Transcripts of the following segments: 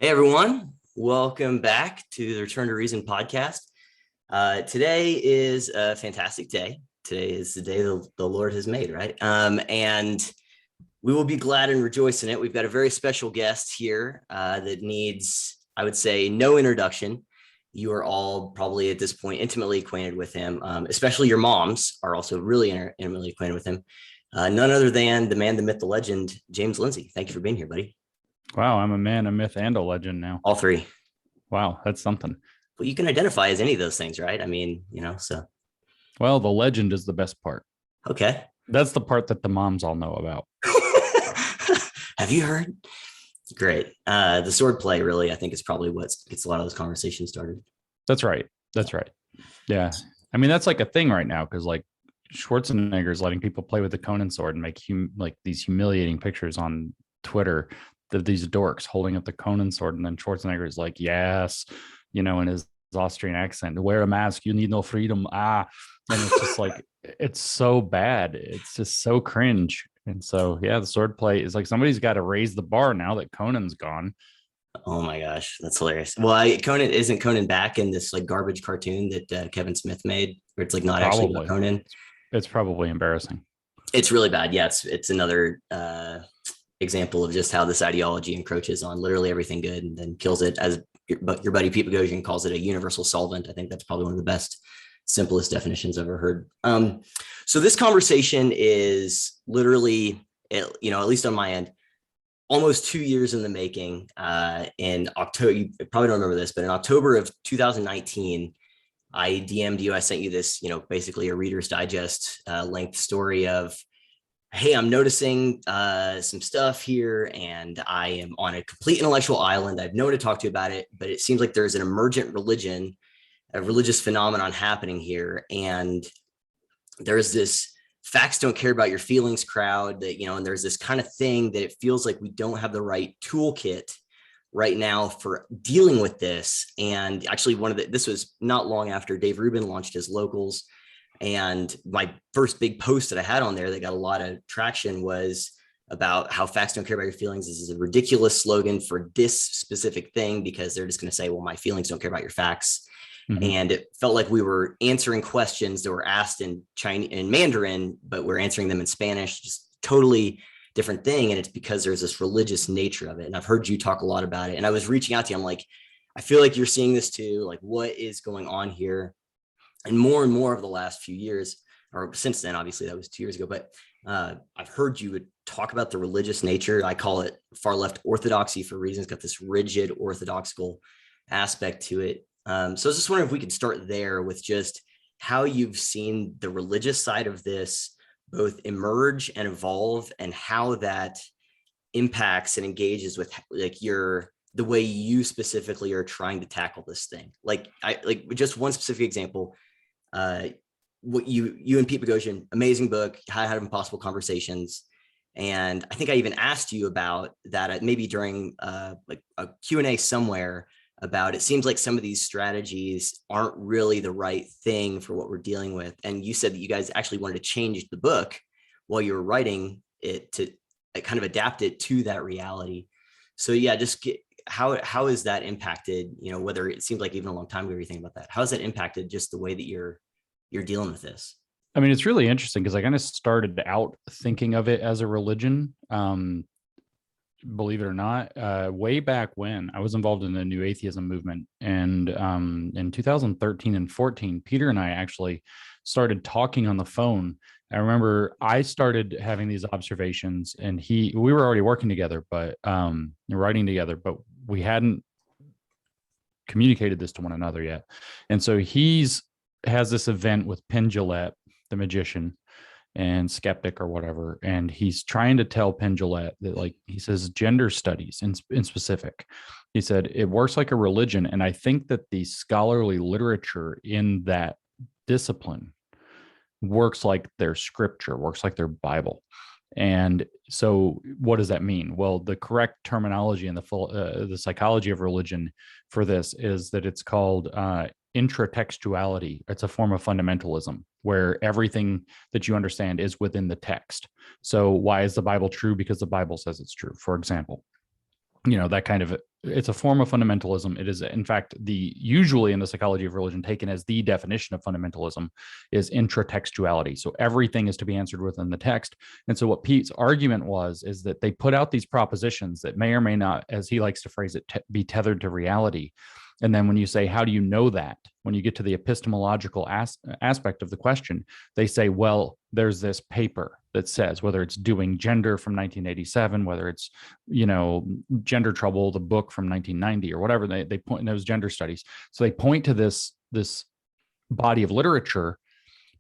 Hey everyone, welcome back to the Return to Reason podcast. Today is a fantastic day. Today is the day the Lord has made, right? And we will be glad and rejoice in it. We've got a very special guest here that needs, I would say, no introduction. You are all probably at this point intimately acquainted with him, especially your moms are also really intimately acquainted with him. None other than the man, the myth, the legend, James Lindsay. Thank you for being here, buddy. Wow, I'm a man, a myth, and a legend now. All three. Wow, that's something. Well, you can identify as any of those things, right? I mean, so. Well, the legend is the best part. Okay. That's the part that the moms all know about. Have you heard? Great. The swordplay really, I think, is probably what gets a lot of those conversations started. That's right. Yeah. I mean, that's like a thing right now because like Schwarzenegger is letting people play with the Conan sword and make these humiliating pictures on Twitter of these dorks holding up the Conan sword. And then Schwarzenegger is like, yes, in his Austrian accent, wear a mask, you need no freedom. And it's just like, it's so bad. It's just so cringe. And so, yeah, the swordplay is like somebody's got to raise the bar now that Conan's gone. Oh my gosh, that's hilarious. Well, isn't Conan back in this like garbage cartoon that Kevin Smith made, where it's like not actually about Conan? It's probably embarrassing. It's really bad. Yeah, it's another example of just how this ideology encroaches on literally everything good and then kills it, as your buddy Pete Boghossian calls it, a universal solvent. I think that's probably one of the best, simplest definitions I've ever heard. So this conversation is literally, at least on my end, almost 2 years in the making. In October, you probably don't remember this, but in October of 2019, I DM'd you. I sent you this, basically a Reader's Digest length story of, hey, I'm noticing some stuff here, and I am on a complete intellectual island. I have no one to talk to about it, but it seems like there's an emergent religion, a religious phenomenon happening here. And there's this facts don't care about your feelings crowd that, and there's this kind of thing that it feels like we don't have the right toolkit right now for dealing with this. And actually this was not long after Dave Rubin launched his locals. And my first big post that I had on there that got a lot of traction was about how facts don't care about your feelings. This is a ridiculous slogan for this specific thing, because they're just going to say, well, my feelings don't care about your facts. Mm-hmm. And it felt like we were answering questions that were asked in Chinese and Mandarin, but we're answering them in Spanish, just totally different thing. And it's because there's this religious nature of it. And I've heard you talk a lot about it. And I was reaching out to you. I'm like, I feel like you're seeing this too. Like, what is going on here? And more over the last few years, or since then, obviously that was 2 years ago, but I've heard you would talk about the religious nature. I call it far left orthodoxy for reasons. It's got this rigid orthodoxical aspect to it. So I was just wondering if we could start there with just how you've seen the religious side of this both emerge and evolve, and how that impacts and engages with like the way you specifically are trying to tackle this thing. Like just one specific example. What you and Pete Boghossian, amazing book, How to Have Impossible Conversations. And I think I even asked you about that maybe during like a Q&A somewhere, about it seems like some of these strategies aren't really the right thing for what we're dealing with. And you said that you guys actually wanted to change the book while you were writing it to kind of adapt it to that reality. So yeah, how has that impacted, whether it seems like even a long time ago you're thinking about that, how has that impacted just the way that you're dealing with this? I mean, it's really interesting because I kind of started out thinking of it as a religion. Believe it or not, way back when I was involved in the new atheism movement. And in 2013 and 14, Peter and I actually started talking on the phone. I remember I started having these observations, and we were already working together, but writing together, but we hadn't communicated this to one another yet. And so has this event with Penn Jillette, the magician and skeptic or whatever, and he's trying to tell Penn Jillette that, like, he says gender studies in specific, he said it works like a religion. And I think that the scholarly literature in that discipline works like their scripture, works like their Bible. And so what does that mean? Well, the correct terminology in the psychology of religion for this is that it's called intratextuality. It's a form of fundamentalism where everything that you understand is within the text. So why is the Bible true? Because the Bible says it's true, for example. That kind of it's a form of fundamentalism. It is, in fact, usually in the psychology of religion taken as the definition of fundamentalism is intratextuality. So everything is to be answered within the text. And so what Pete's argument is that they put out these propositions that may or may not, as he likes to phrase it, be tethered to reality. And then when you say, how do you know that? When you get to the epistemological aspect of the question, they say, well, there's this paper that says, whether it's Doing Gender from 1987, whether it's, Gender Trouble, the book from 1990 or whatever, they point in those gender studies. So they point to this body of literature,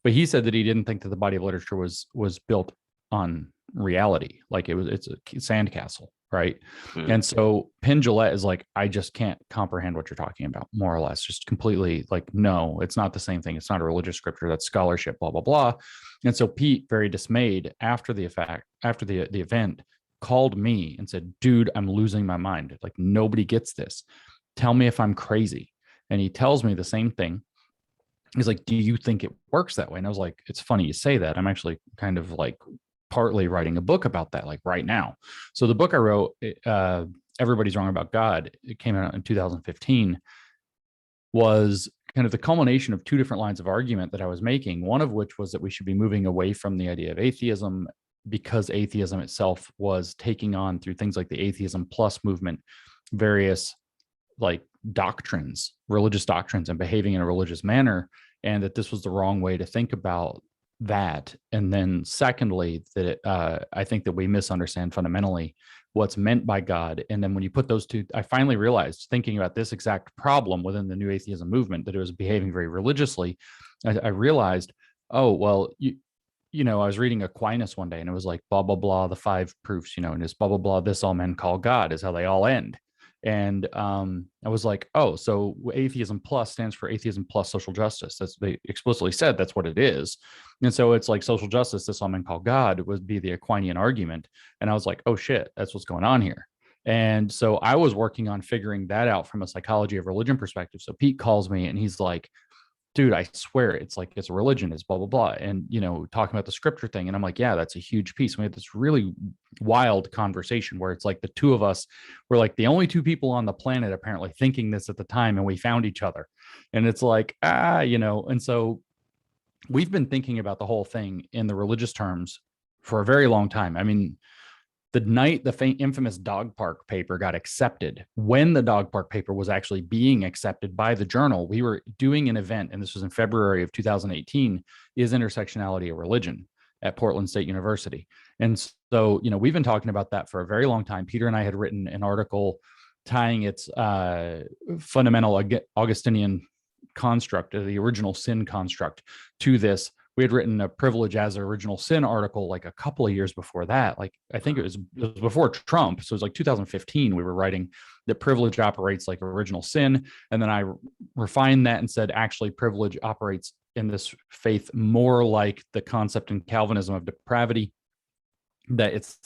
but he said that he didn't think that the body of literature was built on reality. Like it's a sandcastle. Right. And so Penn Jillette is like, I just can't comprehend what you're talking about, more or less, just completely like, no, it's not the same thing. It's not a religious scripture. That's scholarship, blah, blah, blah. And so Pete, very dismayed after the event, called me and said, dude, I'm losing my mind. Like, nobody gets this. Tell me if I'm crazy. And he tells me the same thing. He's like, do you think it works that way? And I was like, it's funny you say that. I'm actually kind of like partly writing a book about that, like right now. So the book I wrote, Everybody's Wrong About God, it came out in 2015, was kind of the culmination of two different lines of argument that I was making. One of which was that we should be moving away from the idea of atheism, because atheism itself was taking on, through things like the Atheism Plus movement, various like doctrines, religious doctrines, and behaving in a religious manner, and that this was the wrong way to think about that. And then secondly, that I think that we misunderstand fundamentally what's meant by God. And then when you put those two, I finally realized, thinking about this exact problem within the new atheism movement, that it was behaving very religiously. I realized, oh, well, I was reading Aquinas one day, and it was like, blah, blah, blah, the 5 proofs, and it's blah, blah, blah, this all men call God, is how they all end. And I was like, oh, so Atheism Plus stands for Atheism Plus Social Justice. They explicitly said that's what it is. And so it's like social justice, this all men call God, would be the Aquinian argument. And I was like, oh shit, that's what's going on here. And so I was working on figuring that out from a psychology of religion perspective. So Pete calls me and he's like, dude, I swear it's like, it's a religion, it's blah, blah, blah. And, talking about the scripture thing. And I'm like, yeah, that's a huge piece. We had this really wild conversation where it's like the two of us were like the only two people on the planet apparently thinking this at the time. And we found each other. And it's like, and so we've been thinking about the whole thing in the religious terms for a very long time. I mean, the night the infamous dog park paper got accepted, when the dog park paper was actually being accepted by the journal, we were doing an event, and this was in February of 2018, Is Intersectionality a Religion, at Portland State University. And so, we've been talking about that for a very long time. Peter and I had written an article tying its fundamental Augustinian construct, the original sin construct, to this. We had written a Privilege as an Original Sin article like a couple of years before that. Like, I think it was before Trump. So it was like 2015. We were writing that privilege operates like original sin. And then I refined that and said, actually, privilege operates in this faith more like the concept in Calvinism of depravity, that it's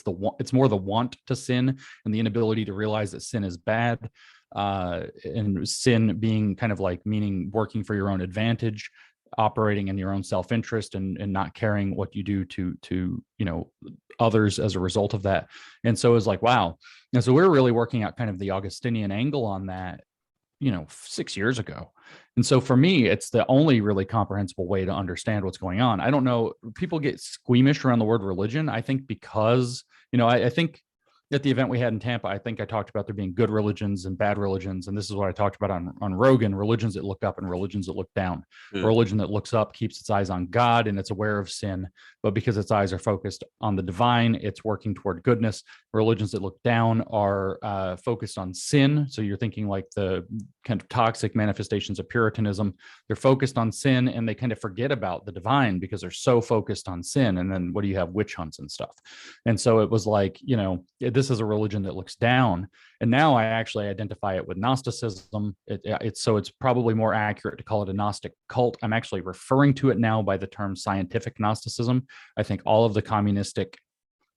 more the want to sin and the inability to realize that sin is bad. And sin being kind of like meaning working for your own advantage, operating in your own self-interest, and not caring what you do to others as a result of that. And so it was like, wow. And so we're really working out kind of the Augustinian angle on that, 6 years ago. And so for me, it's the only really comprehensible way to understand what's going on. I don't know, people get squeamish around the word religion. I think because, I think at the event we had in Tampa, I think I talked about there being good religions and bad religions. And this is what I talked about on Rogan: religions that look up and religions that look down. A religion that looks up keeps its eyes on God and it's aware of sin, but because its eyes are focused on the divine, it's working toward goodness. Religions that look down are focused on sin. So you're thinking like the kind of toxic manifestations of Puritanism. They're focused on sin and they kind of forget about the divine because they're so focused on sin. And then what do you have? Witch hunts and stuff. And so it was like, this is a religion that looks down. And now I actually identify it with Gnosticism. It's probably more accurate to call it a Gnostic cult. I'm actually referring to it now by the term scientific Gnosticism. I think all of the communistic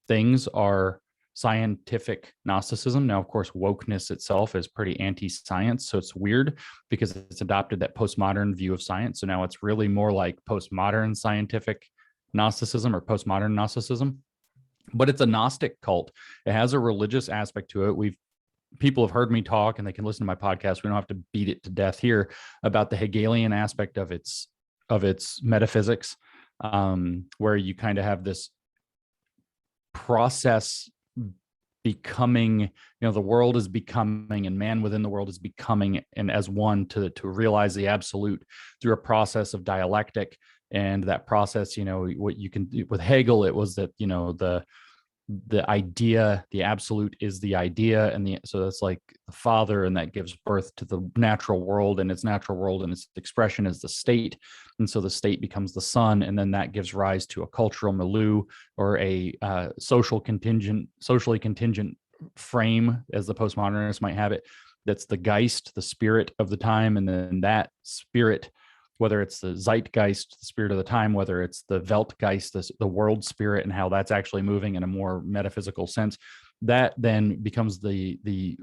things are scientific Gnosticism. Now, of course, wokeness itself is pretty anti-science. So it's weird because it's adopted that postmodern view of science. So now it's really more like postmodern scientific Gnosticism or postmodern Gnosticism. But it's a Gnostic cult. It has a religious aspect to it. We've people have heard me talk, and they can listen to my podcast. We don't have to beat it to death here about the Hegelian aspect of its metaphysics, where you kind of have this process becoming, the world is becoming, and man within the world is becoming, and as one to realize the absolute through a process of dialectic. And that process, what you can do with Hegel, it was that, the idea, the absolute is the idea, and so that's like the father, and that gives birth to the natural world, and its natural world and its expression is the state, and so the state becomes the son, and then that gives rise to a cultural milieu, or a socially contingent frame, as the postmodernists might have it. That's the Geist, the spirit of the time, and then that spirit, whether it's the Zeitgeist, the spirit of the time, whether it's the Weltgeist, the world spirit, and how that's actually moving in a more metaphysical sense, that then becomes the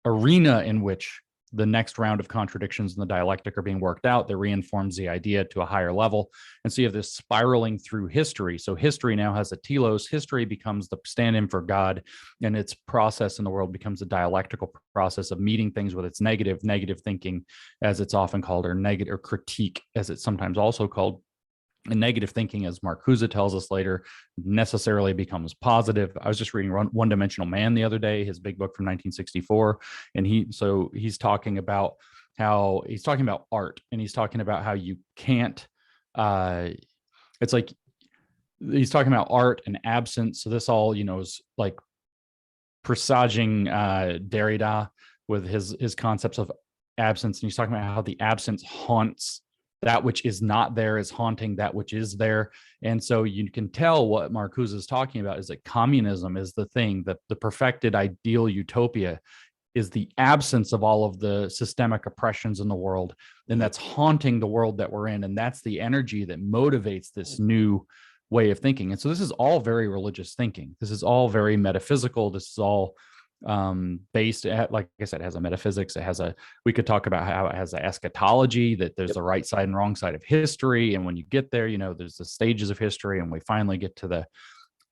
arena in which the next round of contradictions in the dialectic are being worked out that reinforms the idea to a higher level. And so you have this spiraling through history. So history now has a telos. History becomes the stand-in for God, and its process in the world becomes a dialectical process of meeting things with its negative thinking, as it's often called, or negative, or critique, as it's sometimes also called. And negative thinking, as Marcuse tells us later, necessarily becomes positive. I was just reading One Dimensional Man the other day, his big book from 1964, and he's talking about art, and he's talking about how you can't. It's like he's talking about art and absence. So this all is like presaging Derrida with his concepts of absence, and he's talking about how the absence haunts. That which is not there is haunting that which is there. And so you can tell what Marcuse is talking about is that communism is the thing, that the perfected ideal utopia is the absence of all of the systemic oppressions in the world. And that's haunting the world that we're in. And that's the energy that motivates this new way of thinking. And so this is all very religious thinking. This is all very metaphysical. This is all based at, like I said, it has a metaphysics. We could talk about how it has an eschatology, that there's the right side and wrong side of history. And when you get there, there's the stages of history, and we finally get to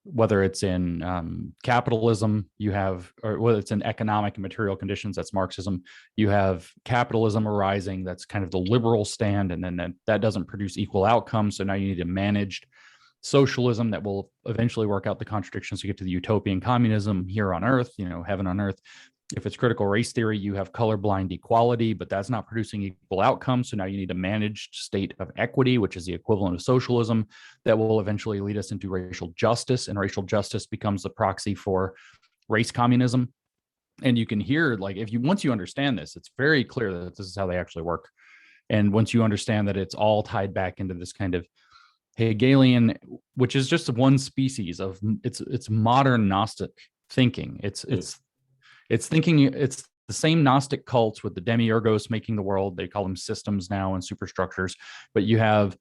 whether it's in capitalism, or whether it's in economic and material conditions, that's Marxism. You have capitalism arising, that's kind of the liberal stand, and then that doesn't produce equal outcomes. So now you need a managed socialism that will eventually work out the contradictions to get to the utopian communism here on earth, heaven on earth. If it's critical race theory, you have colorblind equality, but that's not producing equal outcomes. So now you need a managed state of equity, which is the equivalent of socialism, that will eventually lead us into racial justice, and racial justice becomes the proxy for race communism. And you can hear, like, once you understand this, it's very clear that this is how they actually work. And once you understand that it's all tied back into this kind of Hegelian, which is just one species of it's modern Gnostic thinking. It's thinking, it's the same Gnostic cults with the demiurgos making the world. They call them systems now and superstructures, but you have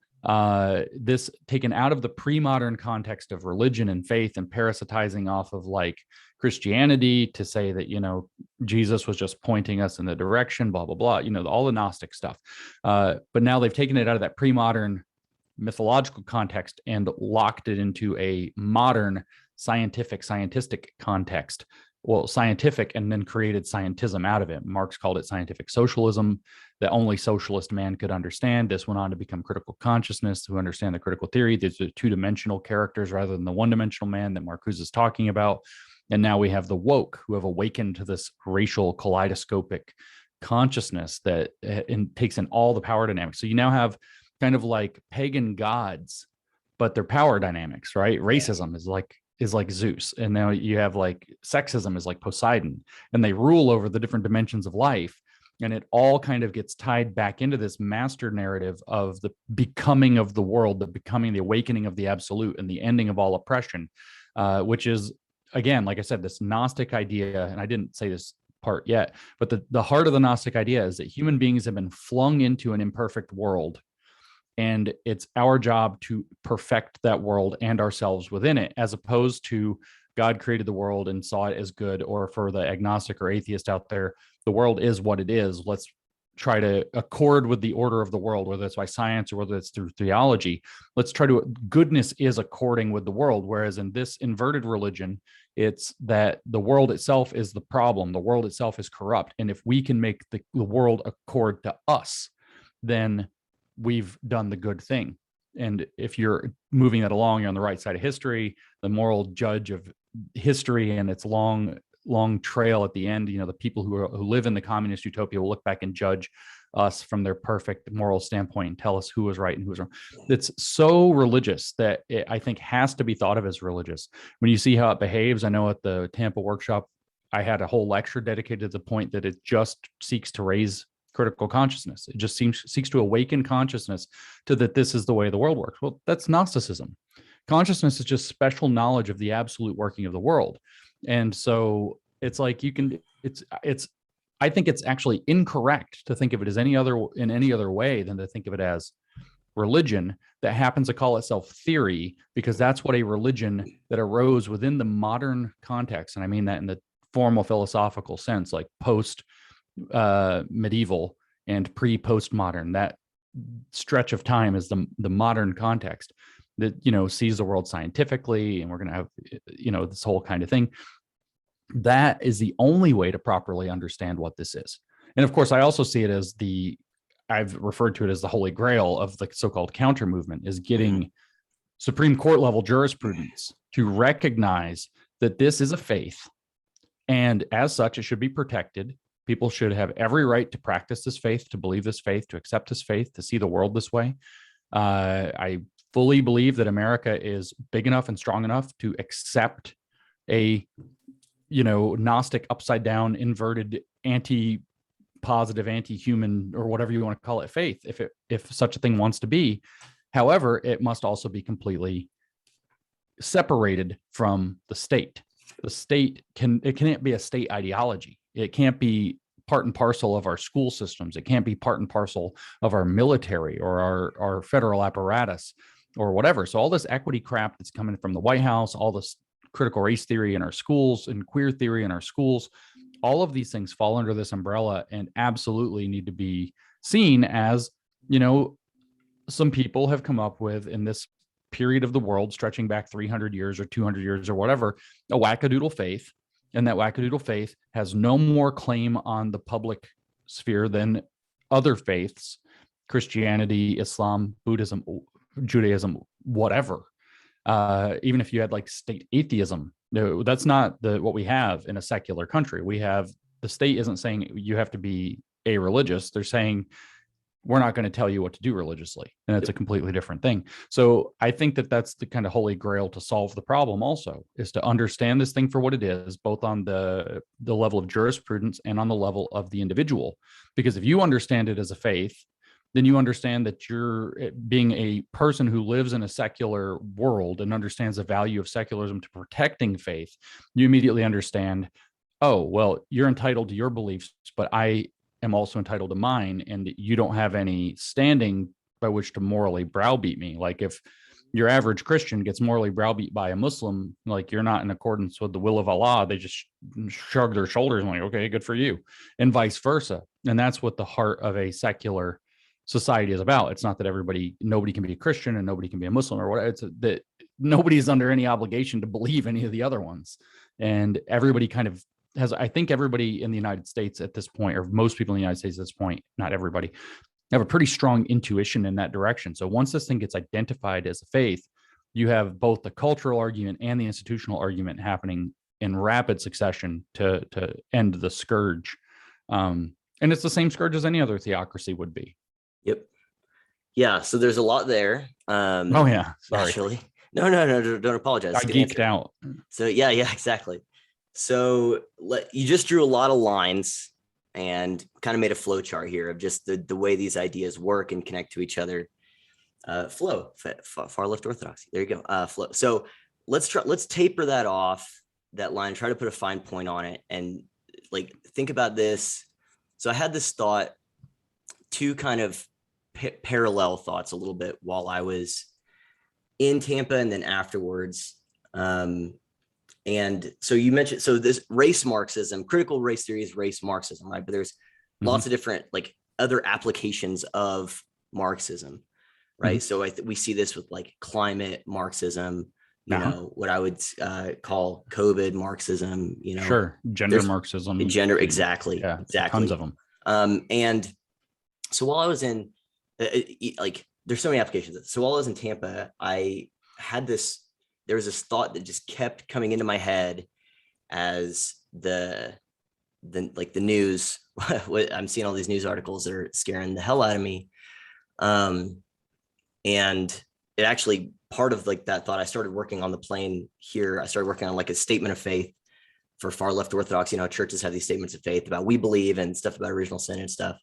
this taken out of the pre-modern context of religion and faith, and parasitizing off of like Christianity to say that Jesus was just pointing us in the direction, blah blah blah, all the Gnostic stuff. But now they've taken it out of that pre-modern mythological context and locked it into a modern scientific context. Well, scientific, and then created scientism out of it. Marx called it scientific socialism, that only socialist man could understand. This went on to become critical consciousness, to understand the critical theory. These are two-dimensional characters rather than the one-dimensional man that Marcuse is talking about. And now we have the woke, who have awakened to this racial kaleidoscopic consciousness that takes in all the power dynamics. So you now have kind of like pagan gods, but they're power dynamics, right? Racism is like Zeus. And now you have like sexism is like Poseidon, and they rule over the different dimensions of life. And it all kind of gets tied back into this master narrative of the becoming of the world, the becoming, the awakening of the absolute, and the ending of all oppression, which is, again, like I said, this Gnostic idea. And I didn't say this part yet, but the heart of the Gnostic idea is that human beings have been flung into an imperfect world, and it's our job to perfect that world and ourselves within it, as opposed to God created the world and saw it as good, or for the agnostic or atheist out there, the world is what it is. Let's try to accord with the order of the world, whether it's by science or whether it's through theology. Let's try to, goodness is according with the world. Whereas in this inverted religion, it's that the world itself is the problem. The world itself is corrupt. And if we can make the world accord to us, then we've done the good thing. And if you're moving that along, you're on the right side of history, the moral judge of history and its long trail at the end. The people who live in the communist utopia will look back and judge us from their perfect moral standpoint and tell us who was right and who was wrong. It's so religious that it, I think, has to be thought of as religious. When you see how it behaves, I know at the Tampa workshop, I had a whole lecture dedicated to the point that it just seeks to raise critical consciousness. It just seeks to awaken consciousness to that this is the way the world works. Well, that's Gnosticism. Consciousness is just special knowledge of the absolute working of the world. And so it's like I think it's actually incorrect to think of it as any other way than to think of it as religion that happens to call itself theory, because that's what a religion that arose within the modern context. And I mean that in the formal philosophical sense, like post medieval and pre-postmodern. That stretch of time is the modern context that sees the world scientifically, and we're going to have this whole kind of thing. That is the only way to properly understand what this is. And of course, I also see it as I've referred to it as the holy grail of the so-called counter movement, is getting Supreme Court level jurisprudence to recognize that this is a faith, and as such, it should be protected. People should have every right to practice this faith, to believe this faith, to accept this faith, to see the world this way. I fully believe that America is big enough and strong enough to accept a Gnostic, upside down, inverted, anti-positive, anti-human, or whatever you want to call it, faith, if such a thing wants to be. However, it must also be completely separated from the state. The state can't be a state ideology. It can't be part and parcel of our school systems. It can't be part and parcel of our military or our federal apparatus or whatever. So all this equity crap that's coming from the White House, all this critical race theory in our schools and queer theory in our schools, all of these things fall under this umbrella and absolutely need to be seen as, some people have come up with, in this period of the world stretching back 300 years or 200 years or whatever, a wackadoodle faith. And that wackadoodle faith has no more claim on the public sphere than other faiths, Christianity, Islam, Buddhism, Judaism, whatever. Even if you had like state atheism, no, that's not what we have in a secular country. We have, the state isn't saying you have to be a-religious. They're saying we're not going to tell you what to do religiously. And it's a completely different thing. So I think that that's the kind of holy grail to solve the problem also, is to understand this thing for what it is, both on the level of jurisprudence and on the level of the individual. Because if you understand it as a faith, then you understand that you're being a person who lives in a secular world and understands the value of secularism to protecting faith. You immediately understand, oh, well, you're entitled to your beliefs, but I am also entitled to mine, and you don't have any standing by which to morally browbeat me. Like if your average Christian gets morally browbeat by a Muslim, like you're not in accordance with the will of Allah, they just shrug their shoulders and like, okay, good for you, and vice versa. And that's what the heart of a secular society is about. It's not that nobody can be a Christian and nobody can be a Muslim or whatever. It's that nobody's under any obligation to believe any of the other ones. And everybody kind of I think everybody in the United States at this point, or most people in the United States at this point, not everybody, have a pretty strong intuition in that direction. So once this thing gets identified as a faith, you have both the cultural argument and the institutional argument happening in rapid succession to end the scourge. And it's the same scourge as any other theocracy would be. Yep. Yeah. So there's a lot there. Oh yeah. Sorry. Actually. No, don't apologize. I geeked out. So yeah, exactly. So you just drew a lot of lines and kind of made a flow chart here of just the way these ideas work and connect to each other. Flow, far left orthodoxy. There you go. Flow. So let's taper that off, that line, try to put a fine point on it, and like think about this. So I had this thought, two kind of parallel thoughts a little bit while I was in Tampa and then afterwards. And so you mentioned, so this race Marxism, critical race theory is race Marxism, right? But there's lots of different like other applications of Marxism, right? So we see this with like climate Marxism, what I would call COVID Marxism, Sure. Gender Marxism. Gender, exactly. Yeah, exactly. Tons of them. And so while I was in, there's so many applications. So while I was in Tampa, I had there was this thought that just kept coming into my head as the news. I'm seeing all these news articles that are scaring the hell out of me. And it actually, part of like that thought, I started working on the plane here. I started working on like a statement of faith for far left Orthodox. Churches have these statements of faith about we believe and stuff about original sin and stuff.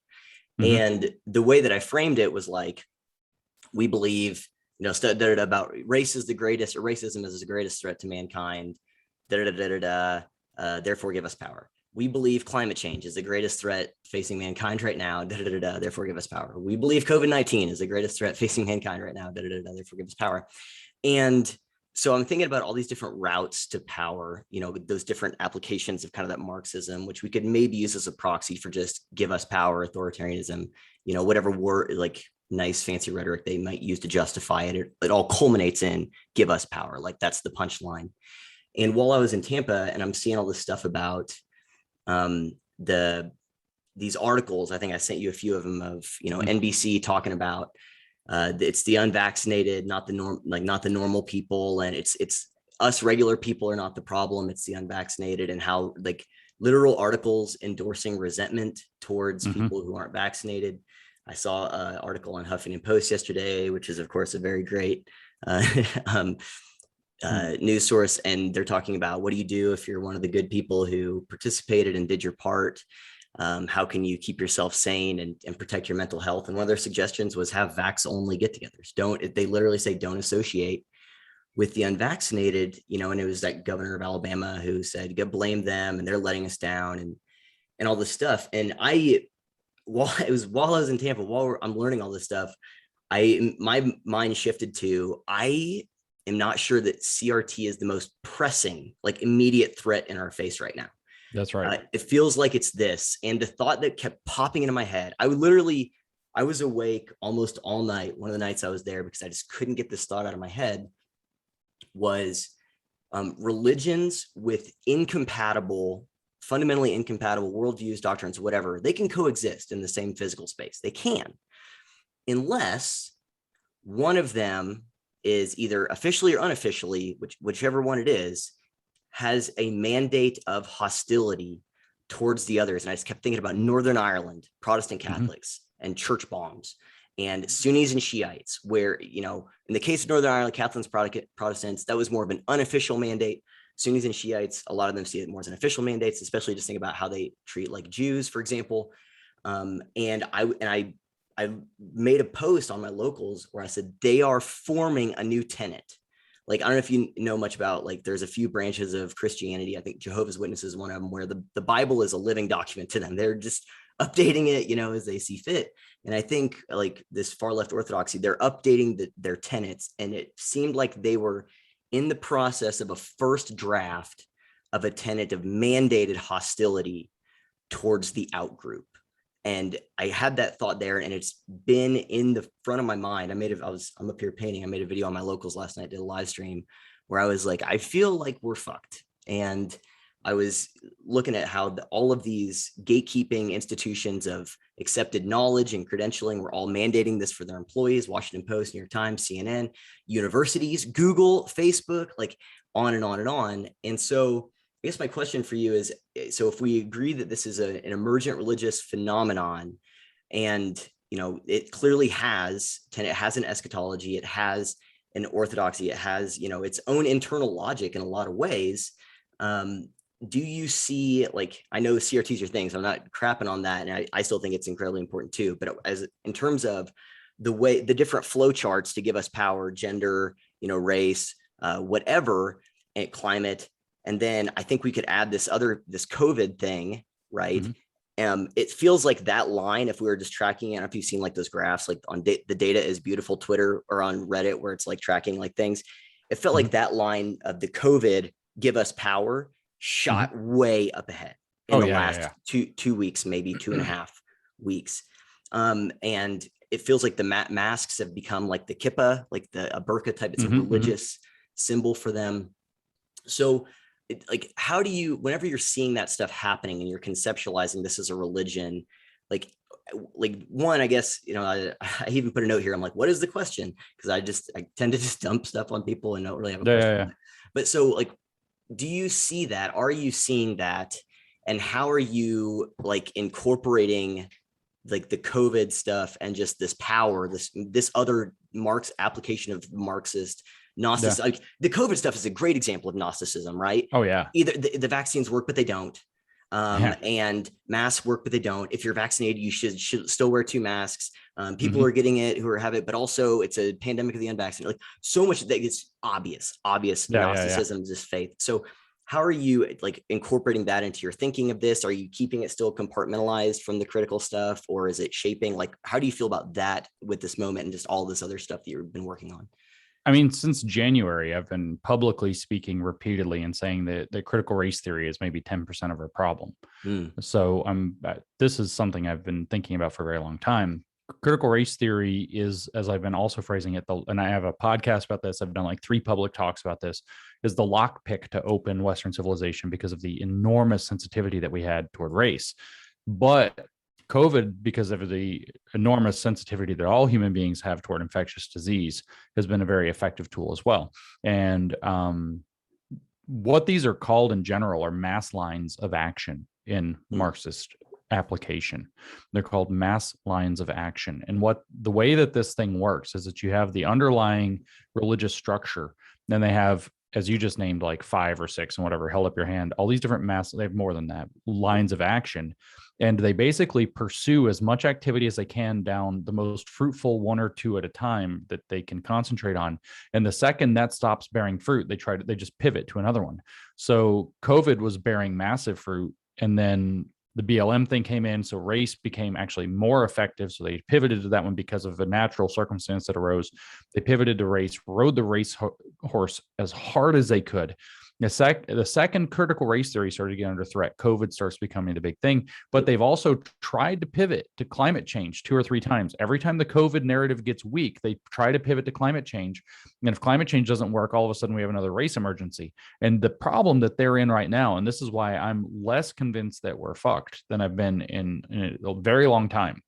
And the way that I framed it was like, we believe, about race is the greatest, or racism is the greatest threat to mankind. Therefore, give us power. We believe climate change is the greatest threat facing mankind right now. Therefore, give us power. We believe COVID-19 is the greatest threat facing mankind right now. Therefore, give us power. And so I'm thinking about all these different routes to power, those different applications of kind of that Marxism, which we could maybe use as a proxy for just give us power, authoritarianism, whatever word, like nice fancy rhetoric they might use to justify it. It all culminates in give us power. Like that's the punchline. And while I was in Tampa and I'm seeing all this stuff about these articles, I think I sent you a few of them of, NBC talking about it's the unvaccinated, not the normal people. And it's us regular people are not the problem. It's the unvaccinated, and how like literal articles endorsing resentment towards people who aren't vaccinated. I saw an article on Huffington Post yesterday, which is of course a very great news source. And they're talking about, what do you do if you're one of the good people who participated and did your part? How can you keep yourself sane and protect your mental health? And one of their suggestions was have vax only get-togethers. They literally say don't associate with the unvaccinated, and it was that governor of Alabama who said, go blame them and they're letting us down and all this stuff. And while I was in Tampa, while I'm learning all this stuff, my mind shifted to, I am not sure that CRT is the most pressing, like immediate threat in our face right now. That's right. It feels like it's this. And the thought that kept popping into my head, I was awake almost all night. One of the nights I was there because I just couldn't get this thought out of my head was religions with fundamentally incompatible worldviews, doctrines, whatever, they can coexist in the same physical space. They can, unless one of them is either officially or unofficially, whichever one it is, has a mandate of hostility towards the others. And I just kept thinking about Northern Ireland, Protestant Catholics, and church bombs, and Sunnis and Shiites, where, in the case of Northern Ireland, Catholics, Protestants, that was more of an unofficial mandate. Sunnis and Shiites, a lot of them see it more as an official mandates, especially just think about how they treat like Jews, for example. And I made a post on my locals where I said, they are forming a new tenet. Like, I don't know if you know much about, like, there's a few branches of Christianity. I think Jehovah's Witnesses is one of them, where the Bible is a living document to them. They're just updating it, as they see fit. And I think like this far left orthodoxy, they're updating their tenets. And it seemed like they were in the process of a first draft of a tenet of mandated hostility towards the outgroup. And I had that thought there, and it's been in the front of my mind. I'm up here painting. I made a video on my locals last night, did a live stream where I was like, I feel like we're fucked. And I was looking at how all of these gatekeeping institutions of accepted knowledge and credentialing were all mandating this for their employees: Washington Post, New York Times, CNN, universities, Google, Facebook, like on and on and on. And so I guess my question for you is, so if we agree that this is an emergent religious phenomenon, and, it clearly has an eschatology, it has an orthodoxy, it has, its own internal logic in a lot of ways. Do you see, like, I know CRTs are things, I'm not crapping on that, and I still think it's incredibly important too, but in terms of the different flow charts to give us power, gender, race, whatever, and climate, and then I think we could add this COVID thing, right? It feels like that line, if we were just tracking it, I don't know if you've seen like those graphs, like on the data is beautiful Twitter or on Reddit, where it's like tracking like things. It felt like that line of the COVID give us power shot way up ahead in the last 2 weeks, maybe 2.5 weeks. And it feels like the masks have become like the kippah, like a burqa type. It's a religious symbol for them. So like, how do you, whenever you're seeing that stuff happening and you're conceptualizing this as a religion, like one, I guess, I even put a note here. I'm like, what is the question? Because I tend to just dump stuff on people and don't really have a question. Yeah. But so like, do you see that? Are you seeing that? And how are you like incorporating like the COVID stuff and just this power, this other application of Marxist Gnostic, like the COVID stuff is a great example of Gnosticism, right? Oh yeah. Either the vaccines work, but they don't. And masks work, but they don't. If you're vaccinated, you should still wear 2 masks. People are getting it who have it, but also it's a pandemic of the unvaccinated. Like so much that it's obvious Gnosticism is just faith. So how are you like incorporating that into your thinking of this? Are you keeping it still compartmentalized from the critical stuff, or is it shaping? Like, how do you feel about that with this moment and just all this other stuff that you've been working on? I mean, since January, I've been publicly speaking repeatedly and saying that critical race theory is maybe 10% of our problem. So this is something I've been thinking about for a very long time. Critical race theory is, as I've been also phrasing it, and I have a podcast about this, I've done like 3 public talks about this, is the lockpick to open Western civilization because of the enormous sensitivity that we had toward race. But COVID, because of the enormous sensitivity that all human beings have toward infectious disease, has been a very effective tool as well. And what these are called in general are mass lines of action in Marxist application. They're called mass lines of action. And the way that this thing works is that you have the underlying religious structure, then they have, as you just named, like 5 or 6 and whatever, held up your hand, all these different they have more than that, lines of action. And they basically pursue as much activity as they can down the most fruitful 1 or 2 at a time that they can concentrate on. And the second that stops bearing fruit, they just pivot to another one. So COVID was bearing massive fruit, and then the BLM thing came in, so race became actually more effective. So they pivoted to that one because of a natural circumstance that arose. They pivoted to race, rode the race horse as hard as they could. The second critical race theory started to get under threat, COVID starts becoming the big thing. But they've also tried to pivot to climate change 2 or 3 times. Every time the COVID narrative gets weak, they try to pivot to climate change. And if climate change doesn't work, all of a sudden we have another race emergency. And the problem that they're in right now, and this is why I'm less convinced that we're fucked than I've been in a very long time,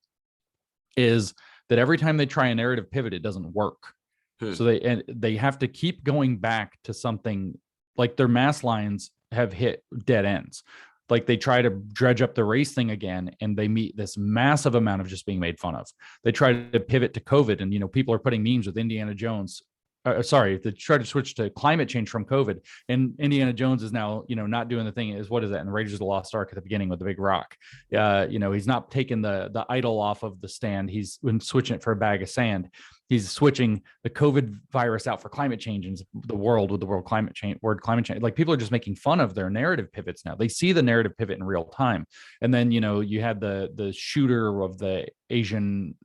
is that every time they try a narrative pivot, it doesn't work. So they have to keep going back to something. Like their mass lines have hit dead ends. Like they try to dredge up the race thing again, and they meet this massive amount of just being made fun of. They try to pivot to COVID, and people are putting memes with Indiana Jones. They try to switch to climate change from COVID, and Indiana Jones is now not doing the thing. Is what is that in Raiders of the Lost Ark at the beginning with the big rock? He's not taking the idol off of the stand. He's been switching it for a bag of sand. He's switching the COVID virus out for climate change and the world with the word climate change. Like people are just making fun of their narrative pivots now. They see the narrative pivot in real time. And then, you had the shooter of the Asian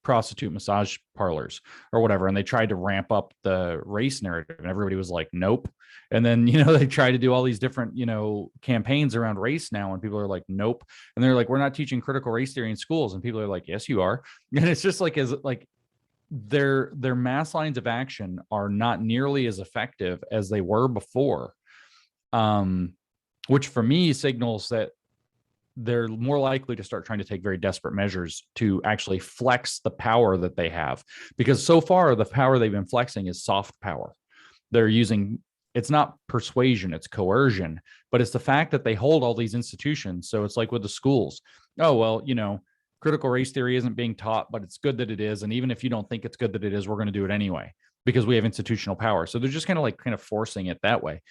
prostitute massage parlors or whatever, and they tried to ramp up the race narrative, and everybody was like, nope. And then, they try to do all these different, campaigns around race now, and people are like, nope. And they're like, we're not teaching critical race theory in schools. And people are like, yes, you are. And it's just like, their mass lines of action are not nearly as effective as they were before, which for me signals that they're more likely to start trying to take very desperate measures to actually flex the power that they have. Because so far, the power they've been flexing is soft power. They're using, it's not persuasion, it's coercion, but it's the fact that they hold all these institutions. So it's like with the schools. Oh, well, critical race theory isn't being taught, but it's good that it is. And even if you don't think it's good that it is, we're going to do it anyway because we have institutional power. So they're just kind of forcing it that way.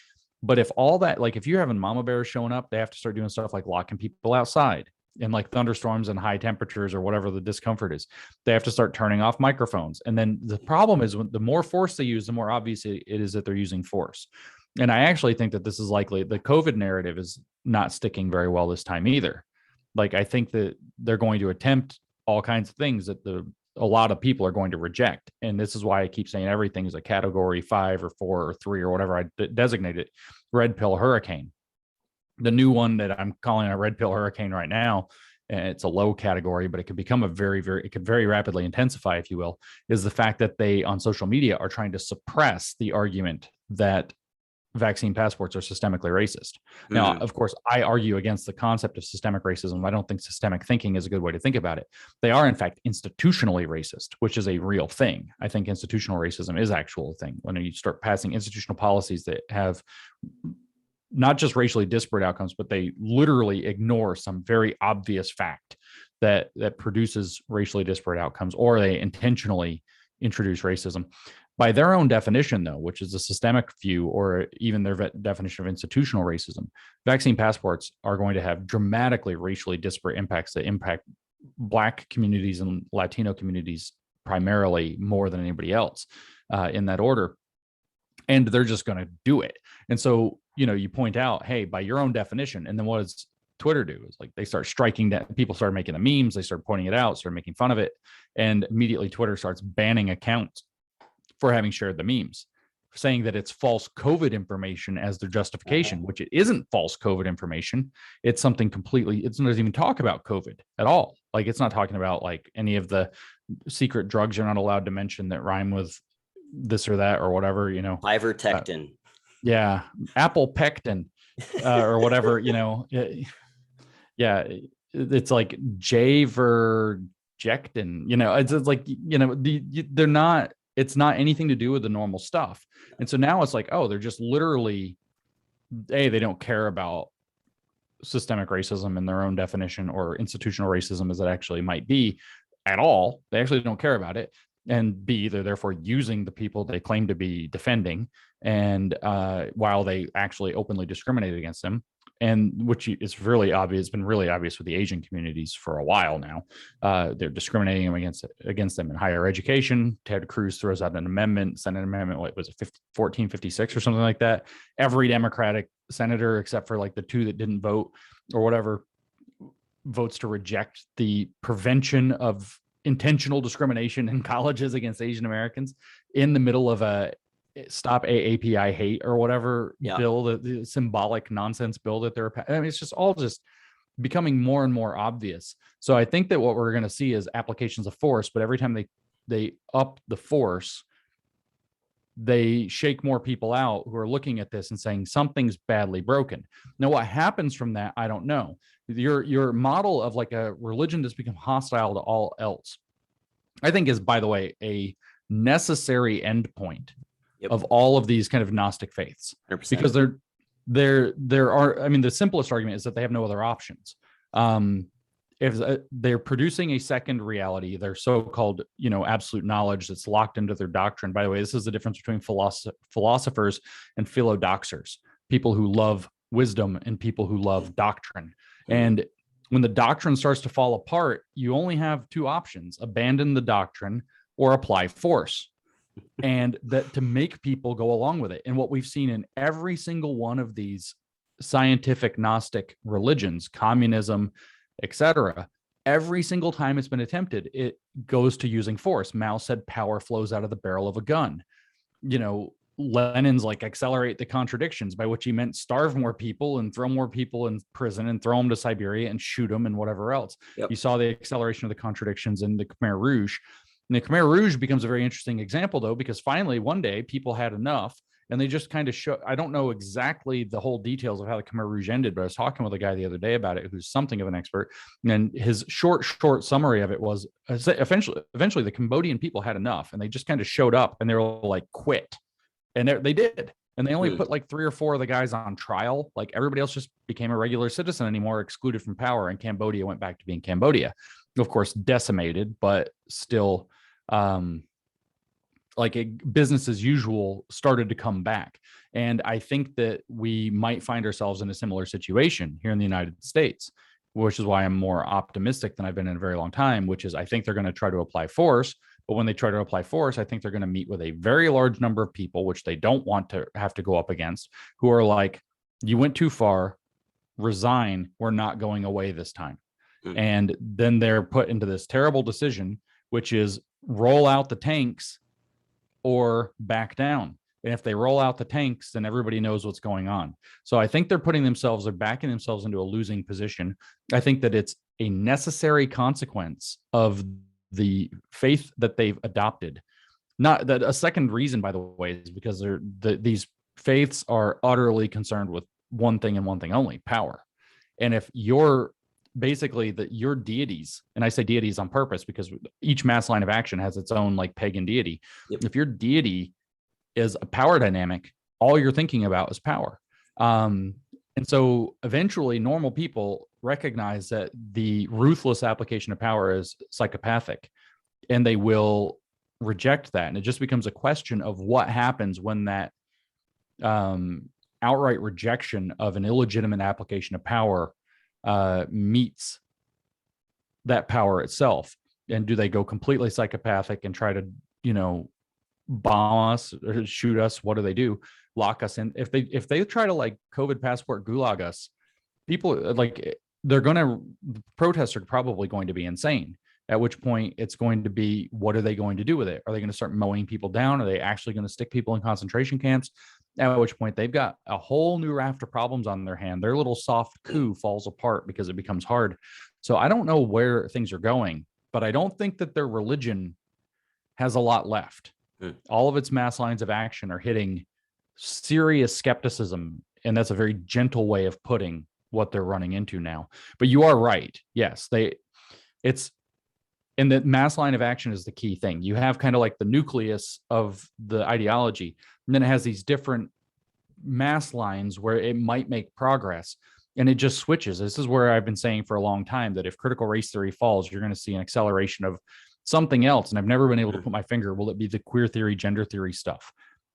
But if all that, like if you're having mama bears showing up, they have to start doing stuff like locking people outside and like thunderstorms and high temperatures or whatever the discomfort is. They have to start turning off microphones. And then the problem is when the more force they use, the more obvious it is that they're using force. And I actually think that this is likely, the COVID narrative is not sticking very well this time either. Like, I think that they're going to attempt all kinds of things that a lot of people are going to reject. And this is why I keep saying everything is a category 5 or 4 or 3 or whatever I designate it, red pill hurricane. The new one that I'm calling a red pill hurricane right now and it's a low category, but it could become it could very rapidly intensify, if you will, is the fact that they on social media are trying to suppress the argument that vaccine passports are systemically racist. Now, of course, I argue against the concept of systemic racism. I don't think systemic thinking is a good way to think about it. They are, in fact, institutionally racist, which is a real thing. I think institutional racism is actual thing. When you start passing institutional policies that have not just racially disparate outcomes, but they literally ignore some very obvious fact that produces racially disparate outcomes, or they intentionally introduce racism. By their own definition, though, which is a systemic view, or even their definition of institutional racism, vaccine passports are going to have dramatically racially disparate impacts that impact Black communities and Latino communities primarily more than anybody else in that order. And they're just going to do it. And so, you point out, hey, by your own definition, and then what does Twitter do? Is like they start striking that, people start making the memes, they start pointing it out, start making fun of it, and immediately Twitter starts banning accounts for having shared the memes, saying that it's false COVID information as their justification, which it isn't false COVID information. It's something completely, it doesn't even talk about COVID at all. Like, it's not talking about like any of the secret drugs you're not allowed to mention that rhyme with this or that or whatever, Ivermectin. Yeah, apple pectin or whatever, yeah, it's like Javerjectin, it's like, they're not, it's not anything to do with the normal stuff. And so now it's like, oh, they're just literally, they don't care about systemic racism in their own definition, or institutional racism as it actually might be, at all. They actually don't care about it. And B, they're therefore using the people they claim to be defending, and while they actually openly discriminate against them, and which is really obvious. It's been really obvious with the Asian communities for a while now. They're discriminating against them in higher education. Ted Cruz throws out an amendment, Senate amendment, what was it, 1456 or something like that. Every Democratic senator, except for like the two that didn't vote or whatever, votes to reject the prevention of intentional discrimination in colleges against Asian Americans in the middle of a Stop AAPI Hate or whatever bill, the symbolic nonsense bill that they're, I mean, it's just all just becoming more and more obvious. So I think that what we're going to see is applications of force, but every time they up the force, they shake more people out who are looking at this and saying something's badly broken. Now, what happens from that, I don't know. Your model of like a religion that's become hostile to all else, I think, is, by the way, a necessary endpoint of all of these kind of Gnostic faiths, 100%. Because there are, I mean, the simplest argument is that they have no other options. If they're producing a second reality, their so-called, absolute knowledge that's locked into their doctrine. By the way, this is the difference between philosophers and philodoxers, people who love wisdom and people who love doctrine. And when the doctrine starts to fall apart, you only have two options: abandon the doctrine or apply force. And that to make people go along with it. And what we've seen in every single one of these scientific Gnostic religions, communism, etc., every single time it's been attempted, it goes to using force. Mao said power flows out of the barrel of a gun. Lenin's like accelerate the contradictions, by which he meant starve more people and throw more people in prison and throw them to Siberia and shoot them and whatever else. You saw the acceleration of the contradictions in the Khmer Rouge. And the Khmer Rouge becomes a very interesting example, though, because finally one day people had enough, and they just kind of show. I don't know exactly the whole details of how the Khmer Rouge ended, but I was talking with a guy the other day about it who's something of an expert. And his short summary of it was eventually the Cambodian people had enough, and they just kind of showed up and they were like, quit. And they did. And they only put like 3 or 4 of the guys on trial. Like everybody else just became a regular citizen anymore, excluded from power. And Cambodia went back to being Cambodia. Of course, decimated, but still like a business as usual started to come back. And I think that we might find ourselves in a similar situation here in the United States, which is why I'm more optimistic than I've been in a very long time, which is I think they're going to try to apply force. But when they try to apply force, I think they're going to meet with a very large number of people, which they don't want to have to go up against, who are like, you went too far, resign, we're not going away this time. And then they're put into this terrible decision, which is roll out the tanks or back down. And if they roll out the tanks, then everybody knows what's going on. So I think they're backing themselves into a losing position. I think that it's a necessary consequence of the faith that they've adopted. Not that a second reason, by the way, is because these faiths are utterly concerned with one thing and one thing only: power. And if you're basically your deities, and I say deities on purpose because each mass line of action has its own like pagan deity. Yep. If your deity is a power dynamic, all you're thinking about is power. And so eventually normal people recognize that the ruthless application of power is psychopathic, and they will reject that. And it just becomes a question of what happens when that outright rejection of an illegitimate application of power meets that power itself. And do they go completely psychopathic and try to, bomb us or shoot us? What do? Lock us in? If they try to like COVID passport gulag us, people like the protests are probably going to be insane. At which point it's going to be, what are they going to do with it? Are they going to start mowing people down? Are they actually going to stick people in concentration camps? At which point they've got a whole new raft of problems on their hand. Their little soft coup falls apart because it becomes hard. So I don't know where things are going, but I don't think that their religion has a lot left. All of its mass lines of action are hitting serious skepticism. And that's a very gentle way of putting what they're running into now. But you are right. Yes, and the mass line of action is the key thing. You have kind of like the nucleus of the ideology, and then it has these different mass lines where it might make progress, and it just switches. This is where I've been saying for a long time that if critical race theory falls, you're going to see an acceleration of something else. And I've never been able to put my finger. Will it be the queer theory, gender theory stuff?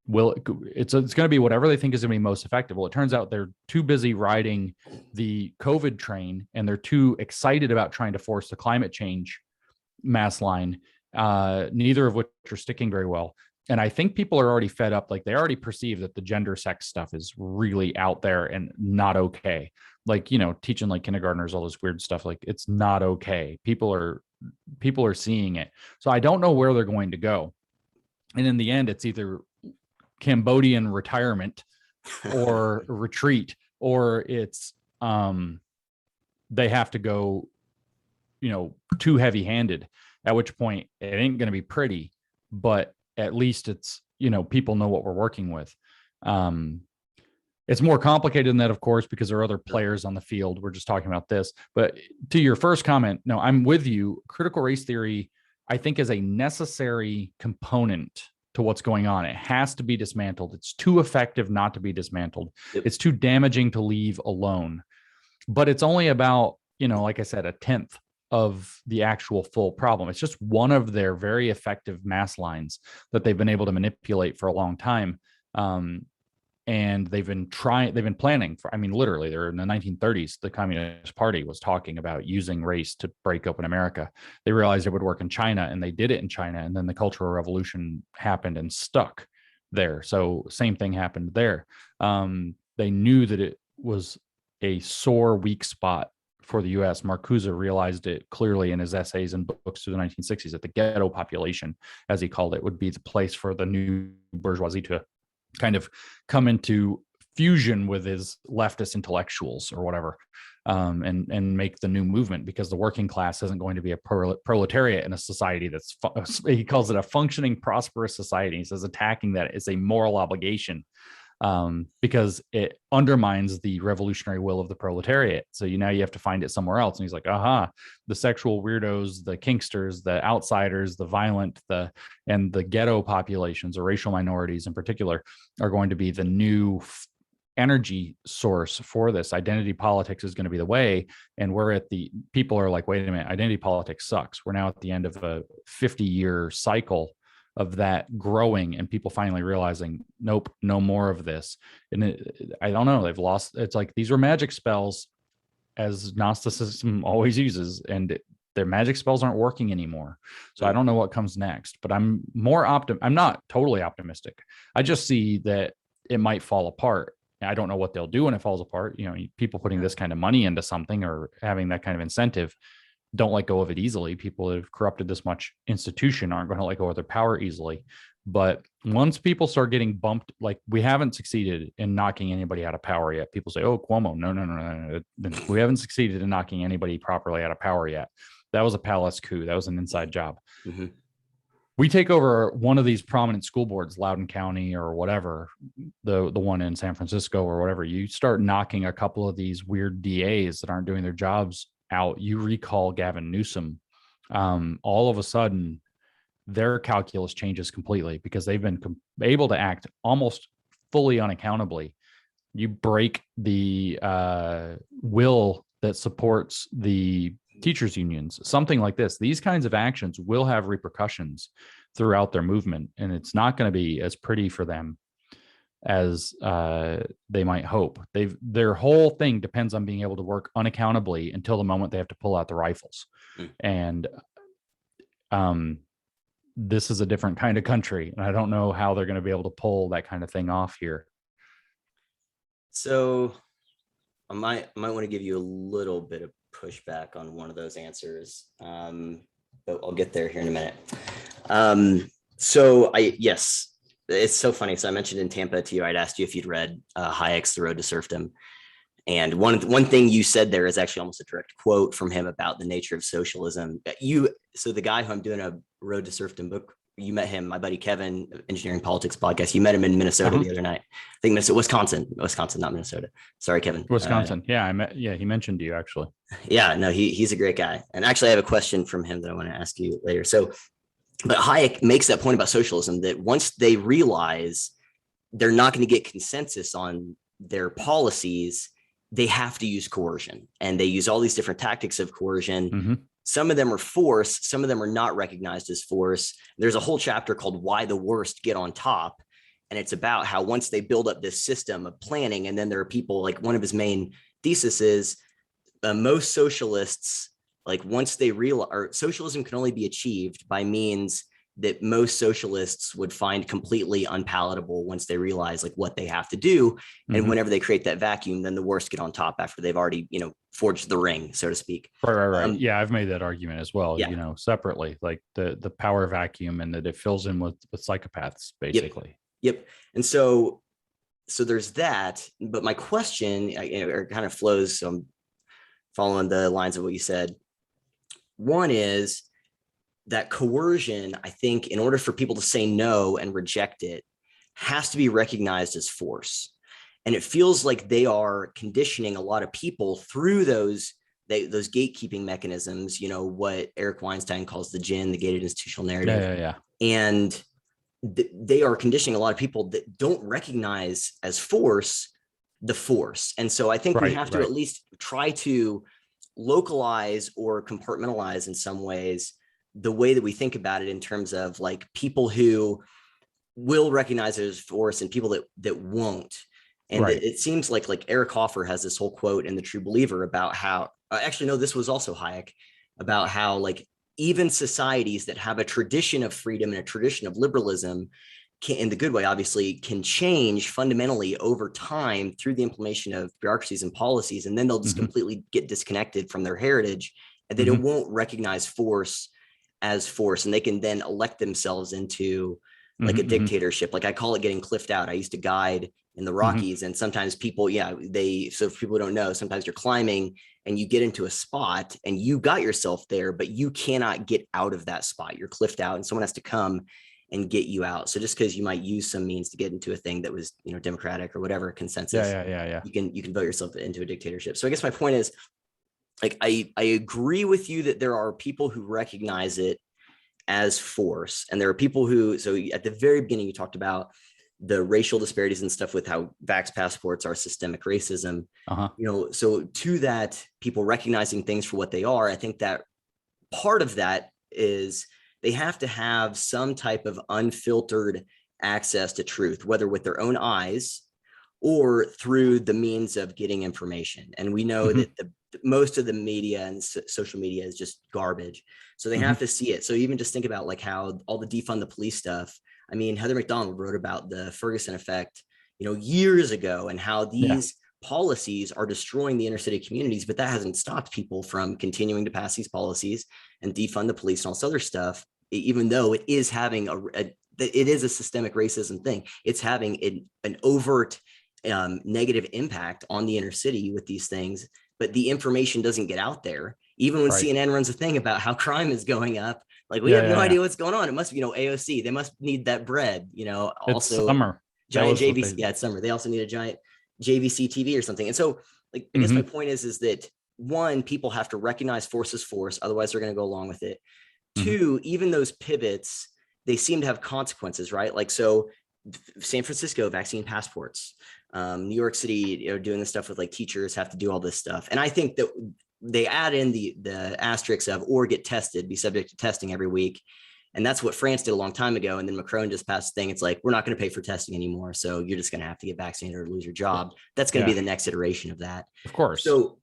It's going to be whatever they think is going to be most effective. Well, it turns out they're too busy riding the COVID train, and they're too excited about trying to force the climate change mass line, neither of which are sticking very well. And I think people are already fed up. Like they already perceive that the gender sex stuff is really out there and not okay. Like, teaching like kindergartners all this weird stuff, like it's not okay. People are seeing it. So I don't know where they're going to go. And in the end, it's either Cambodian retirement or retreat, or it's they have to go too heavy-handed, at which point it ain't going to be pretty, but at least it's, people know what we're working with. It's more complicated than that, of course, because there are other players on the field. We're just talking about this. But to your first comment, no, I'm with you. Critical race theory, I think, is a necessary component to what's going on. It has to be dismantled. It's too effective not to be dismantled. Yep. It's too damaging to leave alone. But it's only about, like I said, a tenth of the actual full problem. It's just one of their very effective mass lines that they've been able to manipulate for a long time. And they've been planning for, literally, they're in the 1930s, the Communist Party was talking about using race to break open America. They realized it would work in China, and they did it in China. And then the Cultural Revolution happened and stuck there. So same thing happened there. They knew that it was a sore, weak spot for the U.S. Marcuse realized it clearly in his essays and books through the 1960s, that the ghetto population, as he called it, would be the place for the new bourgeoisie to kind of come into fusion with his leftist intellectuals or whatever, and make the new movement, because the working class isn't going to be a proletariat in a society that's, he calls it a functioning, prosperous society. He says attacking that is a moral obligation, because it undermines the revolutionary will of the proletariat. So now you have to find it somewhere else. And he's like, the sexual weirdos, the kinksters, the outsiders, the violent, and the ghetto populations or racial minorities in particular are going to be the new energy source for this. Identity politics is going to be the way. And people are like, wait a minute, identity politics sucks. We're now at the end of a 50-year cycle of that growing, and people finally realizing, nope, no more of this. And I don't know, they've lost. It's like these were magic spells, as Gnosticism always uses, and their magic spells aren't working anymore. So I don't know what comes next, but I'm not totally optimistic. I just see that it might fall apart. I don't know what they'll do when it falls apart. People putting this kind of money into something or having that kind of incentive don't let go of it easily. People that have corrupted this much institution aren't going to let go of their power easily. But once people start getting bumped, like we haven't succeeded in knocking anybody out of power yet. People say, oh, Cuomo, no. We haven't succeeded in knocking anybody properly out of power yet. That was a palace coup. That was an inside job. Mm-hmm. We take over one of these prominent school boards, Loudoun County or whatever, the one in San Francisco or whatever. You start knocking a couple of these weird DAs that aren't doing their jobs out. You recall Gavin Newsom. All of a sudden, their calculus changes completely because they've been able to act almost fully unaccountably. You break the will that supports the teachers unions, something like this. These kinds of actions will have repercussions throughout their movement, and it's not going to be as pretty for them as they might hope. Their whole thing depends on being able to work unaccountably until the moment they have to pull out the rifles. And this is a different kind of country, and I don't know how they're going to be able to pull that kind of thing off here. So I might want to give you a little bit of pushback on one of those answers, but I'll get there here in a minute. Yes, it's so funny. So I mentioned in Tampa to you, I'd asked you if you'd read Hayek's The Road to Serfdom. And one thing you said there is actually almost a direct quote from him about the nature of socialism. So the guy who I'm doing a Road to Serfdom book, you met him, my buddy Kevin, Engineering Politics Podcast. You met him in Minnesota the other night. I think Wisconsin, not Minnesota. Sorry, Kevin. Wisconsin. He mentioned you actually. Yeah, no, he's a great guy. And actually, I have a question from him that I want to ask you later. So, but Hayek makes that point about socialism that once they realize they're not going to get consensus on their policies, they have to use coercion, and they use all these different tactics of coercion. Mm-hmm. Some of them are force. Some of them are not recognized as force. There's a whole chapter called Why the Worst Get on Top. And it's about how once they build up this system of planning, and then there are people, like one of his main thesis is most socialists, like once they realize, or socialism can only be achieved by means that most socialists would find completely unpalatable once they realize like what they have to do. And whenever they create that vacuum, then the worst get on top after they've already, forged the ring, so to speak. Right. Yeah, I've made that argument as well, separately, like the power vacuum, and that it fills in with psychopaths, basically. Yep. And so there's that. But my question kind of flows. So I'm following the lines of what you said. One is that coercion, I think, in order for people to say no and reject it, has to be recognized as force. And it feels like they are conditioning a lot of people through those gatekeeping mechanisms, what Eric Weinstein calls the GIN, the gated institutional narrative. Yeah. And they are conditioning a lot of people that don't recognize as force the force. And so I think we have to at least try to localize or compartmentalize in some ways the way that we think about it in terms of like people who will recognize it as force and people that won't. And it seems like Eric Hoffer has this whole quote in The True Believer about how, actually, no, this was also Hayek, about how like even societies that have a tradition of freedom and a tradition of liberalism can, in the good way, obviously, can change fundamentally over time through the implementation of bureaucracies and policies. And then they'll just completely get disconnected from their heritage, and they won't recognize force as force, and they can then elect themselves into like a dictatorship. Like I call it getting cliffed out. I used to guide in the Rockies, and sometimes people, so if people don't know, sometimes you're climbing and you get into a spot and you got yourself there, but you cannot get out of that spot. You're cliffed out, and someone has to come and get you out. So just because you might use some means to get into a thing that was, democratic or whatever consensus, you can vote yourself into a dictatorship. So I guess my point is, like, I agree with you that there are people who recognize it as force, and there are people who, so at the very beginning, you talked about the racial disparities and stuff with how vax passports are systemic racism. So to that, people recognizing things for what they are, I think that part of that is they have to have some type of unfiltered access to truth, whether with their own eyes or through the means of getting information. And we know that most of the media and social media is just garbage. So they have to see it. So even just think about like how all the defund the police stuff. I mean, Heather McDonald wrote about the Ferguson effect, years ago, and how these policies are destroying the inner city communities, but that hasn't stopped people from continuing to pass these policies and defund the police and all this other stuff, even though it is having a it is a systemic racism thing. It's having an overt negative impact on the inner city with these things, but the information doesn't get out there. Even when Right. CNN runs a thing about how crime is going up, like we Yeah, have no yeah, yeah. idea what's going on. It must be, AOC. They must need that bread, It's also summer. That giant was what JVC. they. Yeah, it's summer. They also need a giant JVC TV or something. And so, like, I guess my Mhm. point is that one, people have to recognize force is force, otherwise they're going to go along with it. Mhm. Two, even those pivots, they seem to have consequences, right? Like, so San Francisco vaccine passports, New York City, doing this stuff with like teachers have to do all this stuff. And I think that they add in the asterisks of or get tested, be subject to testing every week. And that's what France did a long time ago. And then Macron just passed a thing. It's like, we're not going to pay for testing anymore. So you're just going to have to get vaccinated or lose your job. That's going to Yeah, be the next iteration of that. of course. So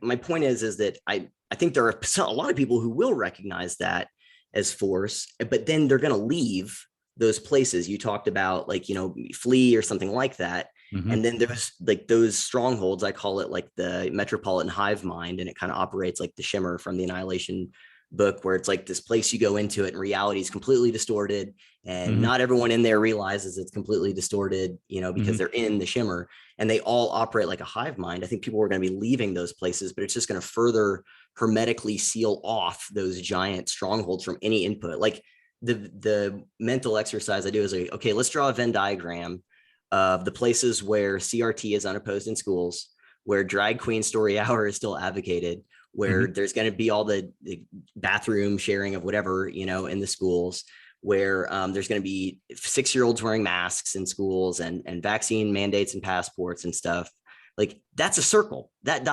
my point is that I think there are a lot of people who will recognize that as force, but then they're going to leave those places you talked about, like, flee or something like that. Mhm. And then there's like those strongholds, I call it like the Metropolitan hive mind. And it kind of operates like the Shimmer from the Annihilation book, where it's like this place you go into it and reality is completely distorted. And Mhm. not everyone in there realizes it's completely distorted, because Mhm. they're in the Shimmer and they all operate like a hive mind. I think people are going to be leaving those places, but it's just going to further hermetically seal off those giant strongholds from any input. Like the mental exercise I do is like, okay, let's draw a Venn diagram of the places where CRT is unopposed in schools, where drag queen story hour is still advocated, where Mhm. there's going to be all the bathroom sharing of whatever, in the schools, where there's going to be 6-year-olds wearing masks in schools and vaccine mandates and passports and stuff. Like, that's a circle. That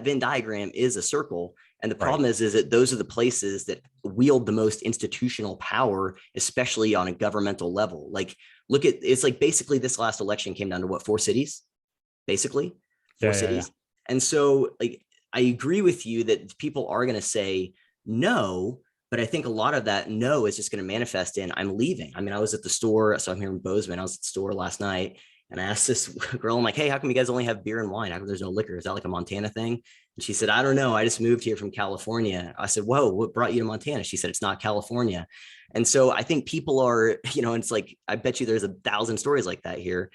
Venn diagram is a circle. And the Right. problem is that those are the places that wield the most institutional power, especially on a governmental level. Like, look at, it's like basically this last election came down to what, 4 cities, basically four Yeah, yeah, yeah. cities. And so, like, I agree with you that people are going to say no, but I think a lot of that no is just going to manifest in I'm leaving. I mean, I was at the store, so I'm here in Bozeman. I was at the store last night and I asked this girl, I'm like, hey, how come you guys only have beer and wine? How come there's no liquor? Is that like a Montana thing? And she said, I don't know. I just moved here from California. I said, whoa, what brought you to Montana? She said, it's not California. And so I think people are, it's like, I bet you there's 1,000 stories like that here.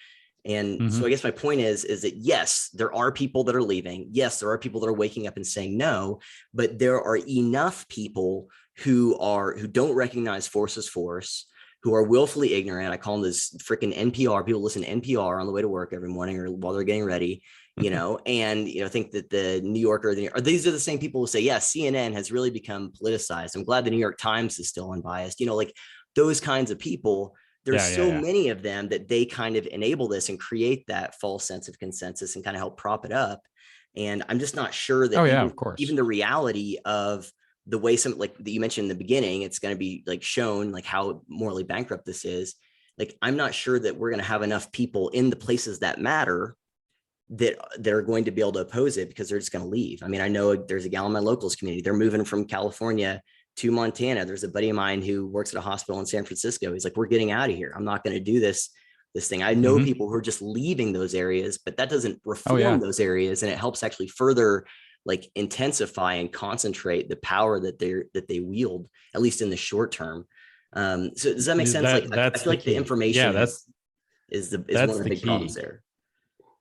And so Mhm. I guess my point is that yes, there are people that are leaving. Yes, there are people that are waking up and saying no, but there are enough people who don't recognize force as force, who are willfully ignorant. I call them this freaking NPR. People listen to NPR on the way to work every morning or while they're getting ready, and think that the New Yorker, these are the same people who say, yes, CNN has really become politicized. I'm glad the New York Times is still unbiased. Like those kinds of people. There's Yeah, yeah, so yeah. many of them that they kind of enable this and create that false sense of consensus and kind of help prop it up. And I'm just not sure that Oh yeah, even of course. even the reality of the way some, like that you mentioned in the beginning, it's going to be like shown like how morally bankrupt this is. Like, I'm not sure that we're going to have enough people in the places that matter that they're going to be able to oppose it, because they're just going to leave. I mean, I know there's a gal in my locals community. They're moving from California to Montana. There's a buddy of mine who works at a hospital in San Francisco. He's like, we're getting out of here. I'm not going to do this thing. I know Mhm. people who are just leaving those areas, but that doesn't Oh reform yeah. those areas. And it helps actually further like intensify and concentrate the power that they wield, at least in the short term. So does that make sense? Like, I That's feel the like the key. Yeah, information is one that's of the the big problems key. there.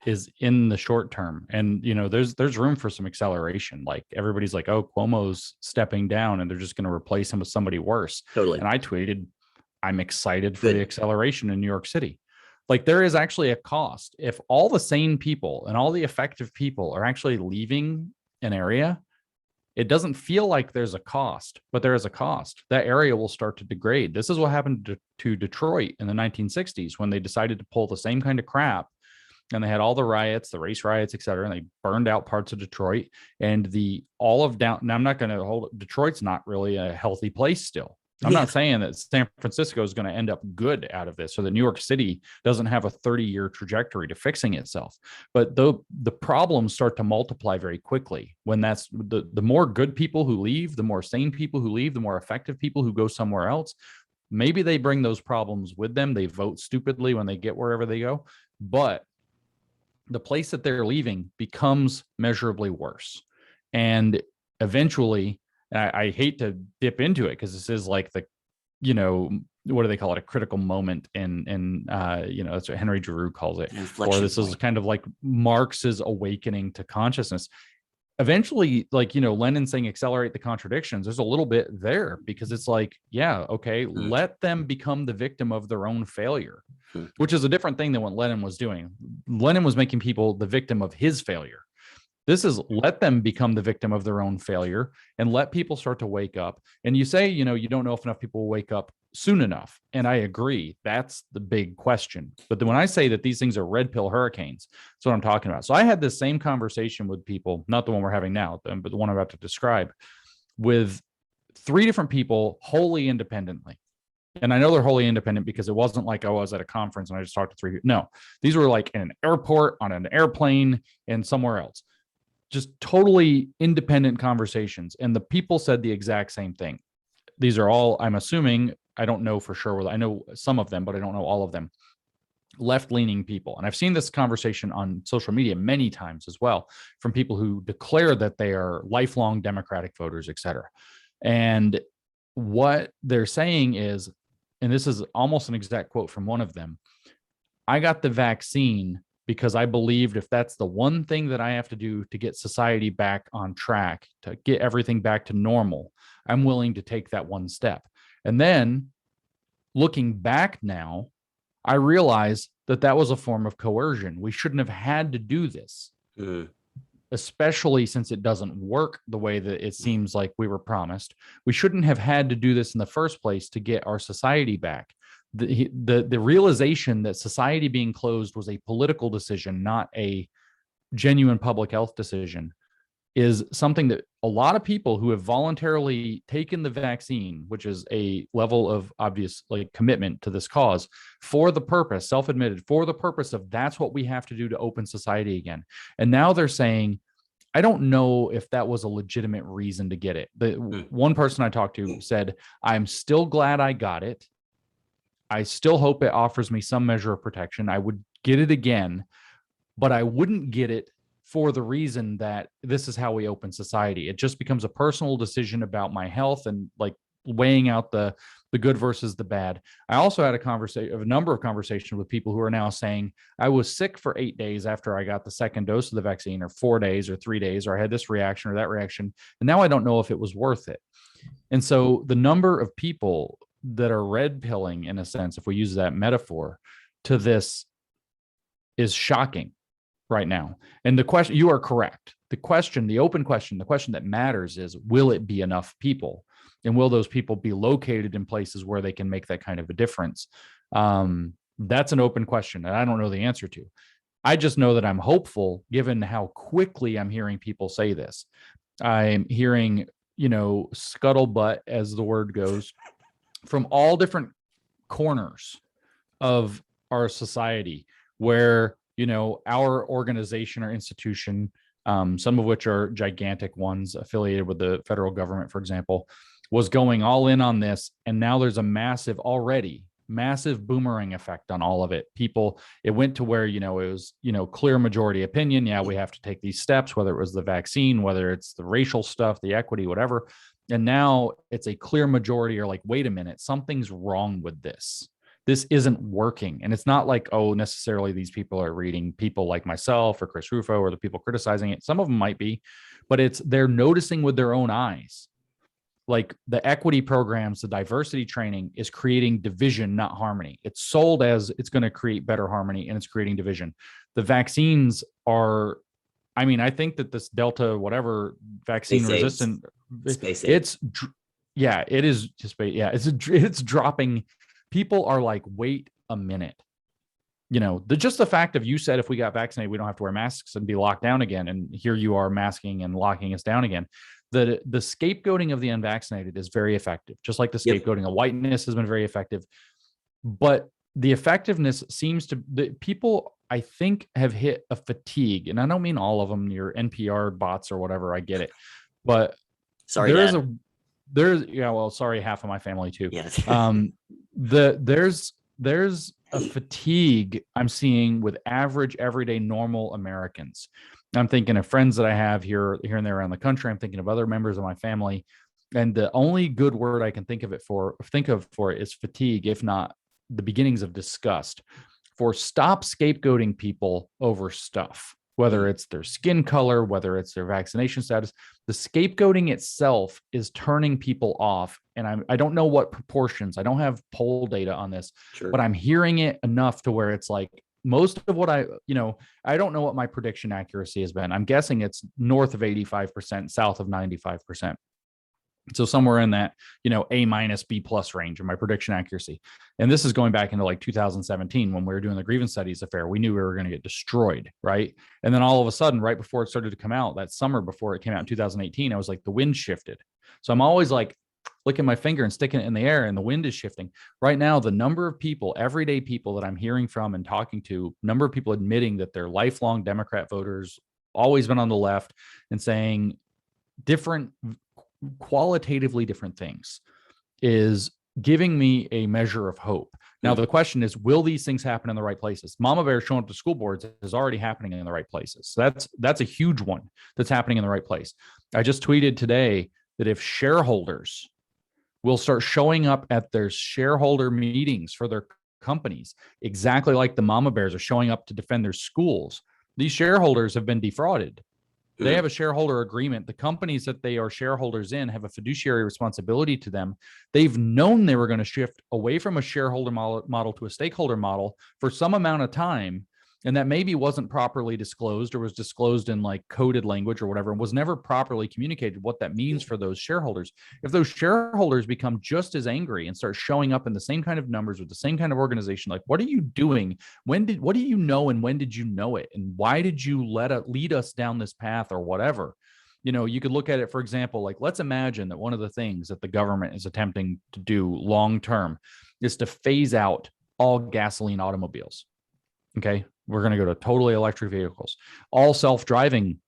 Is in the short term. And there's room for some acceleration. Like everybody's like, oh, Cuomo's stepping down and they're just going to replace him with somebody worse. Totally. And I tweeted, I'm excited for the Good. acceleration in New York City. Like there is actually a cost. If all the sane people and all the effective people are actually leaving an area, it doesn't feel like there's a cost, but there is a cost. That area will start to degrade. This is what happened to Detroit in the 1960s when they decided to pull the same kind of crap, and they had all the riots, the race riots, et cetera, and they burned out parts of Detroit and all of down. Now, I'm not going to hold Detroit's not really a healthy place still. I'm Yeah. not saying that San Francisco is going to end up good out of this, or that New York City doesn't have a 30-year trajectory to fixing itself. But the problems start to multiply very quickly when that's the more good people who leave, the more sane people who leave, the more effective people who go somewhere else. Maybe they bring those problems with them. They vote stupidly when they get wherever they go, but the place that they're leaving becomes measurably worse. And eventually, I hate to dip into it because this is like the, what do they call it? A critical moment in that's what Henry Giroux calls it. Or this is kind of like Marx's awakening to consciousness. Eventually, Lenin saying accelerate the contradictions, there's a little bit there, because it's like, yeah, okay, let them become the victim of their own failure, which is a different thing than what Lenin was doing. Lenin was making people the victim of his failure. This is let them become the victim of their own failure and let people start to wake up. And you say, you don't know if enough people will wake up soon enough. And I agree. That's the big question. But then when I say that these things are red pill hurricanes, that's what I'm talking about. So I had this same conversation with people, not the one we're having now, but the one I'm about to describe, with 3 different people wholly independently. And I know they're wholly independent because it wasn't like I was at a conference and I just talked to 3 people. No, these were like in an airport, on an airplane, and somewhere else. Just totally independent conversations. And the people said the exact same thing. These are all, I'm assuming, I don't know for sure. I know some of them, but I don't know all of them. Left-leaning people. And I've seen this conversation on social media many times as well, from people who declare that they are lifelong Democratic voters, et cetera. And what they're saying is, and this is almost an exact quote from one of them, I got the vaccine because I believed if that's the one thing that I have to do to get society back on track, to get everything back to normal, I'm willing to take that one step. And then looking back now, I realize that that was a form of coercion. We shouldn't have had to do this, especially since it doesn't work the way that it seems like we were promised. We shouldn't have had to do this in the first place to get our society back. The realization that society being closed was a political decision, not a genuine public health decision, is something that a lot of people who have voluntarily taken the vaccine, which is a level of obvious commitment to this cause, for the purpose, self-admitted, for the purpose of that's what we have to do to open society again. And now they're saying, I don't know if that was a legitimate reason to get it. The one person I talked to said, I'm still glad I got it. I still hope it offers me some measure of protection. I would get it again, but I wouldn't get it for the reason that this is how we open society. It just becomes a personal decision about my health and weighing out the good versus the bad. I also had a number of conversations with people who are now saying, I was sick for 8 days after I got the second dose of the vaccine, or 4 days or 3 days, or I had this reaction or that reaction. And now I don't know if it was worth it. And so the number of people that are red pilling, in a sense, if we use that metaphor, to this is shocking right now. And the question, you are correct. The open question, the question that matters is, will it be enough people? And will those people be located in places where they can make that kind of a difference? That's an open question that I don't know the answer to. I just know that I'm hopeful, given how quickly I'm hearing people say this. I'm hearing, scuttlebutt, as the word goes, from all different corners of our society, where our organization or institution, some of which are gigantic ones affiliated with the federal government, for example, was going all in on this. And now there's a massive boomerang effect on all of it. It went to where, it was, clear majority opinion. Yeah, we have to take these steps, whether it was the vaccine, whether it's the racial stuff, the equity, whatever. And now it's a clear majority are like, wait a minute, something's wrong with this. This isn't working. And it's not like, necessarily these people are reading people like myself or Chris Rufo or the people criticizing it. Some of them might be, but they're noticing with their own eyes. Like the equity programs, the diversity training is creating division, not harmony. It's sold as it's going to create better harmony, and it's creating division. The vaccines are, I think that this Delta, whatever vaccine resistant, it's dropping. People are like, wait a minute. Just the fact of, you said if we got vaccinated, we don't have to wear masks and be locked down again. And here you are masking and locking us down again. The scapegoating of the unvaccinated is very effective, just like the scapegoating of whiteness has been very effective. But the effectiveness seems to, the people, I think, have hit a fatigue. And I don't mean all of them, your NPR bots or whatever, I get it. But sorry, sorry, half of my family too. Yes. There's a fatigue I'm seeing with average, everyday, normal Americans. I'm thinking of friends that I have here and there around the country. I'm thinking of other members of my family. And the only good word I can think of for it is fatigue, if not the beginnings of disgust. For stop scapegoating people over stuff, whether it's their skin color, whether it's their vaccination status. The scapegoating itself is turning people off. And I don't know what proportions. I don't have poll data on this, but I'm hearing it enough to where it's like most of what I don't know what my prediction accuracy has been. I'm guessing it's north of 85%, south of 95%. So somewhere in that, A minus B plus range of my prediction accuracy. And this is going back into like 2017 when we were doing the grievance studies affair. We knew we were going to get destroyed, right? And then all of a sudden, right before it started to come out, that summer before it came out in 2018, I was like, the wind shifted. So I'm always like licking my finger and sticking it in the air, and the wind is shifting. Right now, the number of people, everyday people that I'm hearing from and talking to, number of people admitting that they're lifelong Democrat voters, always been on the left, and saying qualitatively different things, is giving me a measure of hope. Now, the question is, will these things happen in the right places? Mama Bear showing up to school boards is already happening in the right places. So that's a huge one that's happening in the right place. I just tweeted today that if shareholders will start showing up at their shareholder meetings for their companies, exactly like the Mama Bears are showing up to defend their schools, these shareholders have been defrauded. They have a shareholder agreement. The companies that they are shareholders in have a fiduciary responsibility to them. They've known they were going to shift away from a shareholder model to a stakeholder model for some amount of time. And that maybe wasn't properly disclosed, or was disclosed in like coded language or whatever, and was never properly communicated what that means for those shareholders. If those shareholders become just as angry and start showing up in the same kind of numbers with the same kind of organization, like, what are you doing? What do you know, and when did you know it? And why did you lead us down this path, or whatever? You could look at it, for example, like, let's imagine that one of the things that the government is attempting to do long term is to phase out all gasoline automobiles. Okay. We're going to go to totally electric vehicles, all self-driving,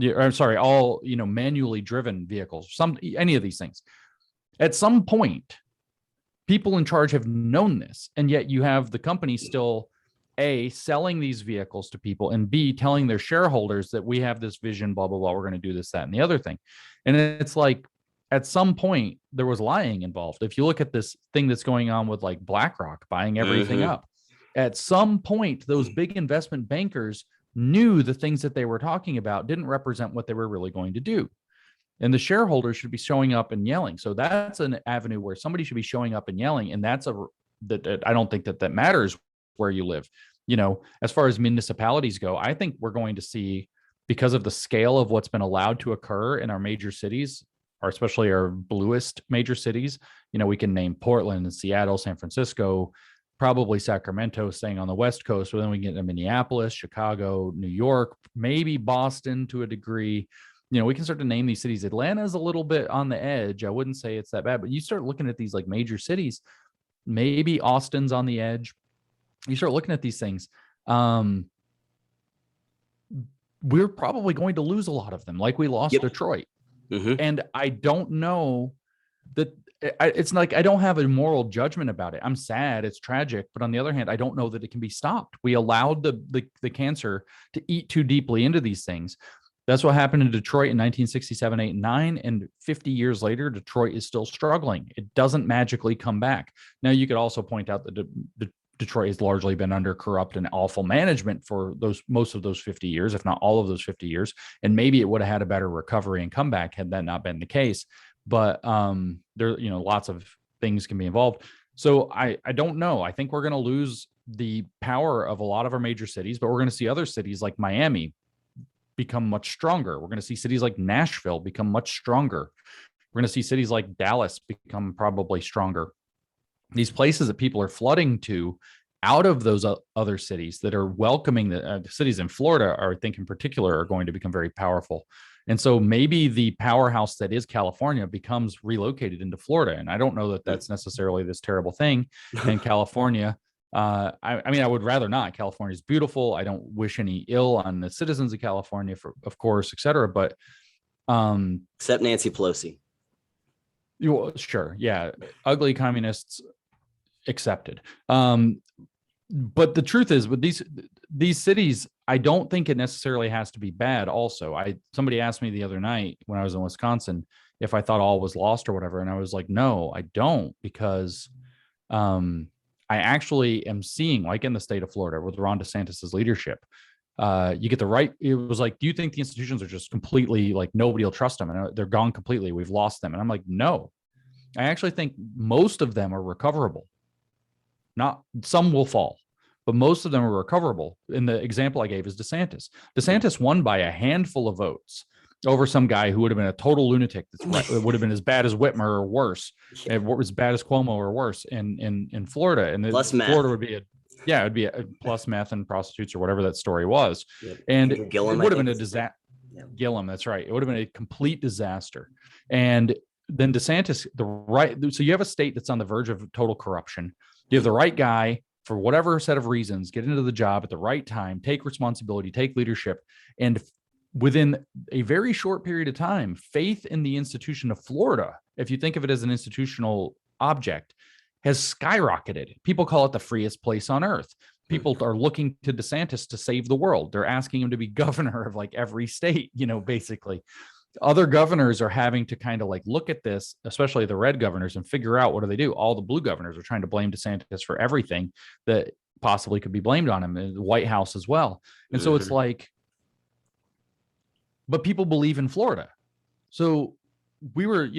all, manually driven vehicles, any of these things. At some point, people in charge have known this, and yet you have the company still, A, selling these vehicles to people, and B, telling their shareholders that we have this vision, blah, blah, blah, we're going to do this, that, and the other thing. And it's like, at some point, there was lying involved. If you look at this thing that's going on with like BlackRock buying everything up, at some point, those big investment bankers knew the things that they were talking about didn't represent what they were really going to do. And the shareholders should be showing up and yelling. So that's an avenue where somebody should be showing up and yelling. And that's I don't think that matters where you live. As far as municipalities go, I think we're going to see, because of the scale of what's been allowed to occur in our major cities, or especially our bluest major cities, we can name Portland and Seattle, San Francisco, probably Sacramento, staying on the West Coast, but then we get to Minneapolis, Chicago, New York, maybe Boston to a degree. We can start to name these cities. Atlanta's a little bit on the edge. I wouldn't say it's that bad, but you start looking at these like major cities, maybe Austin's on the edge. You start looking at these things. We're probably going to lose a lot of them, like we lost Detroit. And I don't know that it's like, I don't have a moral judgment about it. I'm sad. It's tragic. But on the other hand, I don't know that it can be stopped. We allowed the cancer to eat too deeply into these things. That's what happened in Detroit in 1967, 8, and 9. And 50 years later, Detroit is still struggling. It doesn't magically come back. Now, you could also point out that Detroit has largely been under corrupt and awful management for most of those 50 years, if not all of those 50 years. And maybe it would have had a better recovery and comeback had that not been the case. But there, lots of things can be involved. So I don't know. I think we're going to lose the power of a lot of our major cities, but we're going to see other cities like Miami become much stronger. We're going to see cities like Nashville become much stronger. We're going to see cities like Dallas become probably stronger. These places that people are flooding to out of those other cities that are welcoming the cities in Florida, I think in particular, are going to become very powerful. And so maybe the powerhouse that is California becomes relocated into Florida. And I don't know that that's necessarily this terrible thing in California. I mean, I would rather not. California is beautiful. I don't wish any ill on the citizens of California, of course, et cetera. But except Nancy Pelosi. Sure. Yeah. Ugly communists accepted. But the truth is, with these cities, I don't think it necessarily has to be bad. Also, somebody asked me the other night when I was in Wisconsin, if I thought all was lost or whatever. And I was like, no, I don't, because I actually am seeing, like in the state of Florida with Ron DeSantis's leadership, you get the right. It was like, do you think the institutions are just completely like nobody will trust them and they're gone completely? We've lost them. And I'm like, no, I actually think most of them are recoverable. Not some will fall, but most of them are recoverable. And the example I gave is DeSantis. DeSantis won by a handful of votes over some guy who would have been a total lunatic. It would have been as bad as Whitmer or worse, as bad as Cuomo or worse in Florida. And plus Florida meth. would be it'd be a plus meth and prostitutes or whatever that story was. Yep. And Gillum, it would have been a disaster. Gillum, that's right. It would have been a complete disaster. And then DeSantis, so you have a state that's on the verge of total corruption. You have the right guy for whatever set of reasons, get into the job at the right time, take responsibility, take leadership. And within a very short period of time, faith in the institution of Florida, if you think of it as an institutional object, has skyrocketed. People call it the freest place on earth. People are looking to DeSantis to save the world. They're asking him to be governor of like every state, basically. Other governors are having to kind of like look at this, especially the red governors, and figure out what do they do. All the blue governors are trying to blame DeSantis for everything that possibly could be blamed on him, and the White House as well. And so it's like, but people believe in Florida. So we were,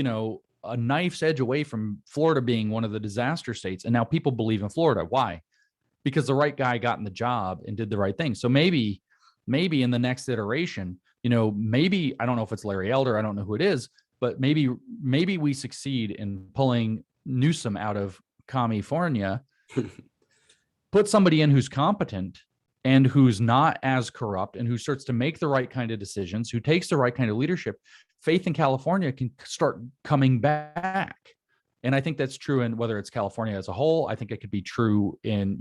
a knife's edge away from Florida being one of the disaster states. And now people believe in Florida. Why? Because the right guy got in the job and did the right thing. So maybe in the next iteration, maybe, I don't know if it's Larry Elder, I don't know who it is, but maybe we succeed in pulling Newsom out of California, put somebody in who's competent and who's not as corrupt and who starts to make the right kind of decisions, who takes the right kind of leadership. Faith in California can start coming back. And I think that's true in whether it's California as a whole. I think it could be true in,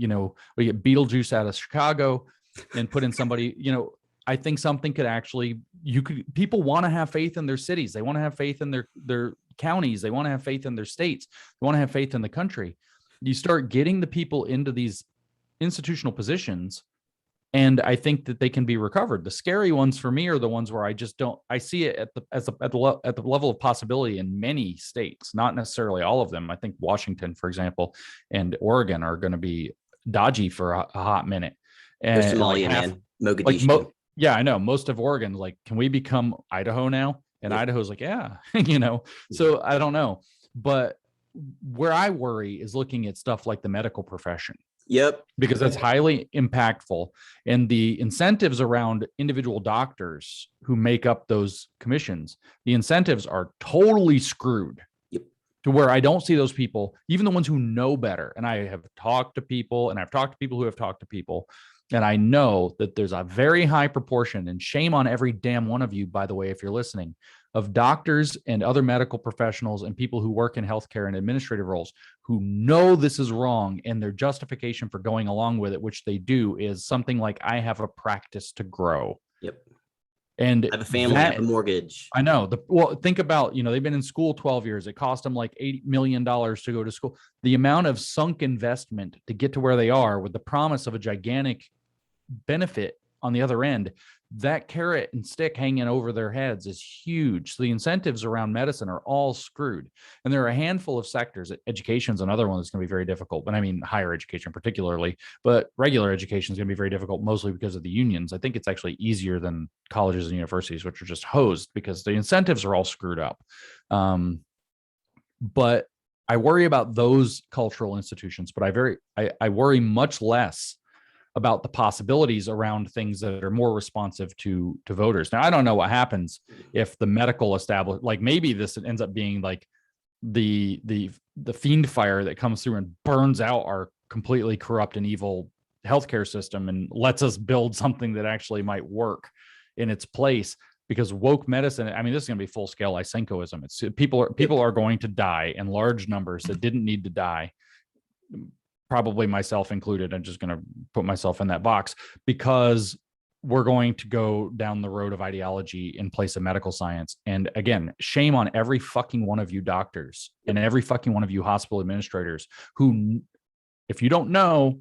we get Beetlejuice out of Chicago and put in somebody, I think something could actually, people want to have faith in their cities. They want to have faith in their counties. They want to have faith in their states. They want to have faith in the country. You start getting the people into these institutional positions, and I think that they can be recovered. The scary ones for me are the ones where I see it at the level of possibility in many states, not necessarily all of them. I think Washington, for example, and Oregon are going to be dodgy for a hot minute. And Somalia, man. Mogadishu. Yeah, I know. Most of Oregon's like, can we become Idaho now? And Idaho's like, yeah, So I don't know. But where I worry is looking at stuff like the medical profession. Yep. Because that's highly impactful. And the incentives around individual doctors who make up those commissions, the incentives are totally screwed. Yep. To where I don't see those people, even the ones who know better. And I have talked to people, and I've talked to people who have talked to people. And I know that there's a very high proportion, and shame on every damn one of you, by the way, if you're listening, of doctors and other medical professionals and people who work in healthcare and administrative roles who know this is wrong, and their justification for going along with it, which they do, is something like, I have a practice to grow. Yep. And I have a family, I have a mortgage. I know. Think about, they've been in school 12 years. It cost them like $80 million to go to school. The amount of sunk investment to get to where they are with the promise of a gigantic benefit on the other end, that carrot and stick hanging over their heads is huge. So the incentives around medicine are all screwed. And there are a handful of sectors. Education's another one that's going to be very difficult. But I mean, higher education particularly, but regular education is going to be very difficult, mostly because of the unions. I think it's actually easier than colleges and universities, which are just hosed because the incentives are all screwed up. But I worry about those cultural institutions, but I worry much less about the possibilities around things that are more responsive to voters. Now, I don't know what happens if the medical establishment, like maybe this ends up being like the fiend fire that comes through and burns out our completely corrupt and evil healthcare system and lets us build something that actually might work in its place. Because woke medicine, I mean, this is going to be full scale Lysenkoism. It's people are going to die in large numbers that didn't need to die. Probably myself included. I'm just going to put myself in that box, because we're going to go down the road of ideology in place of medical science. And again, shame on every fucking one of you doctors and every fucking one of you hospital administrators who, if you don't know,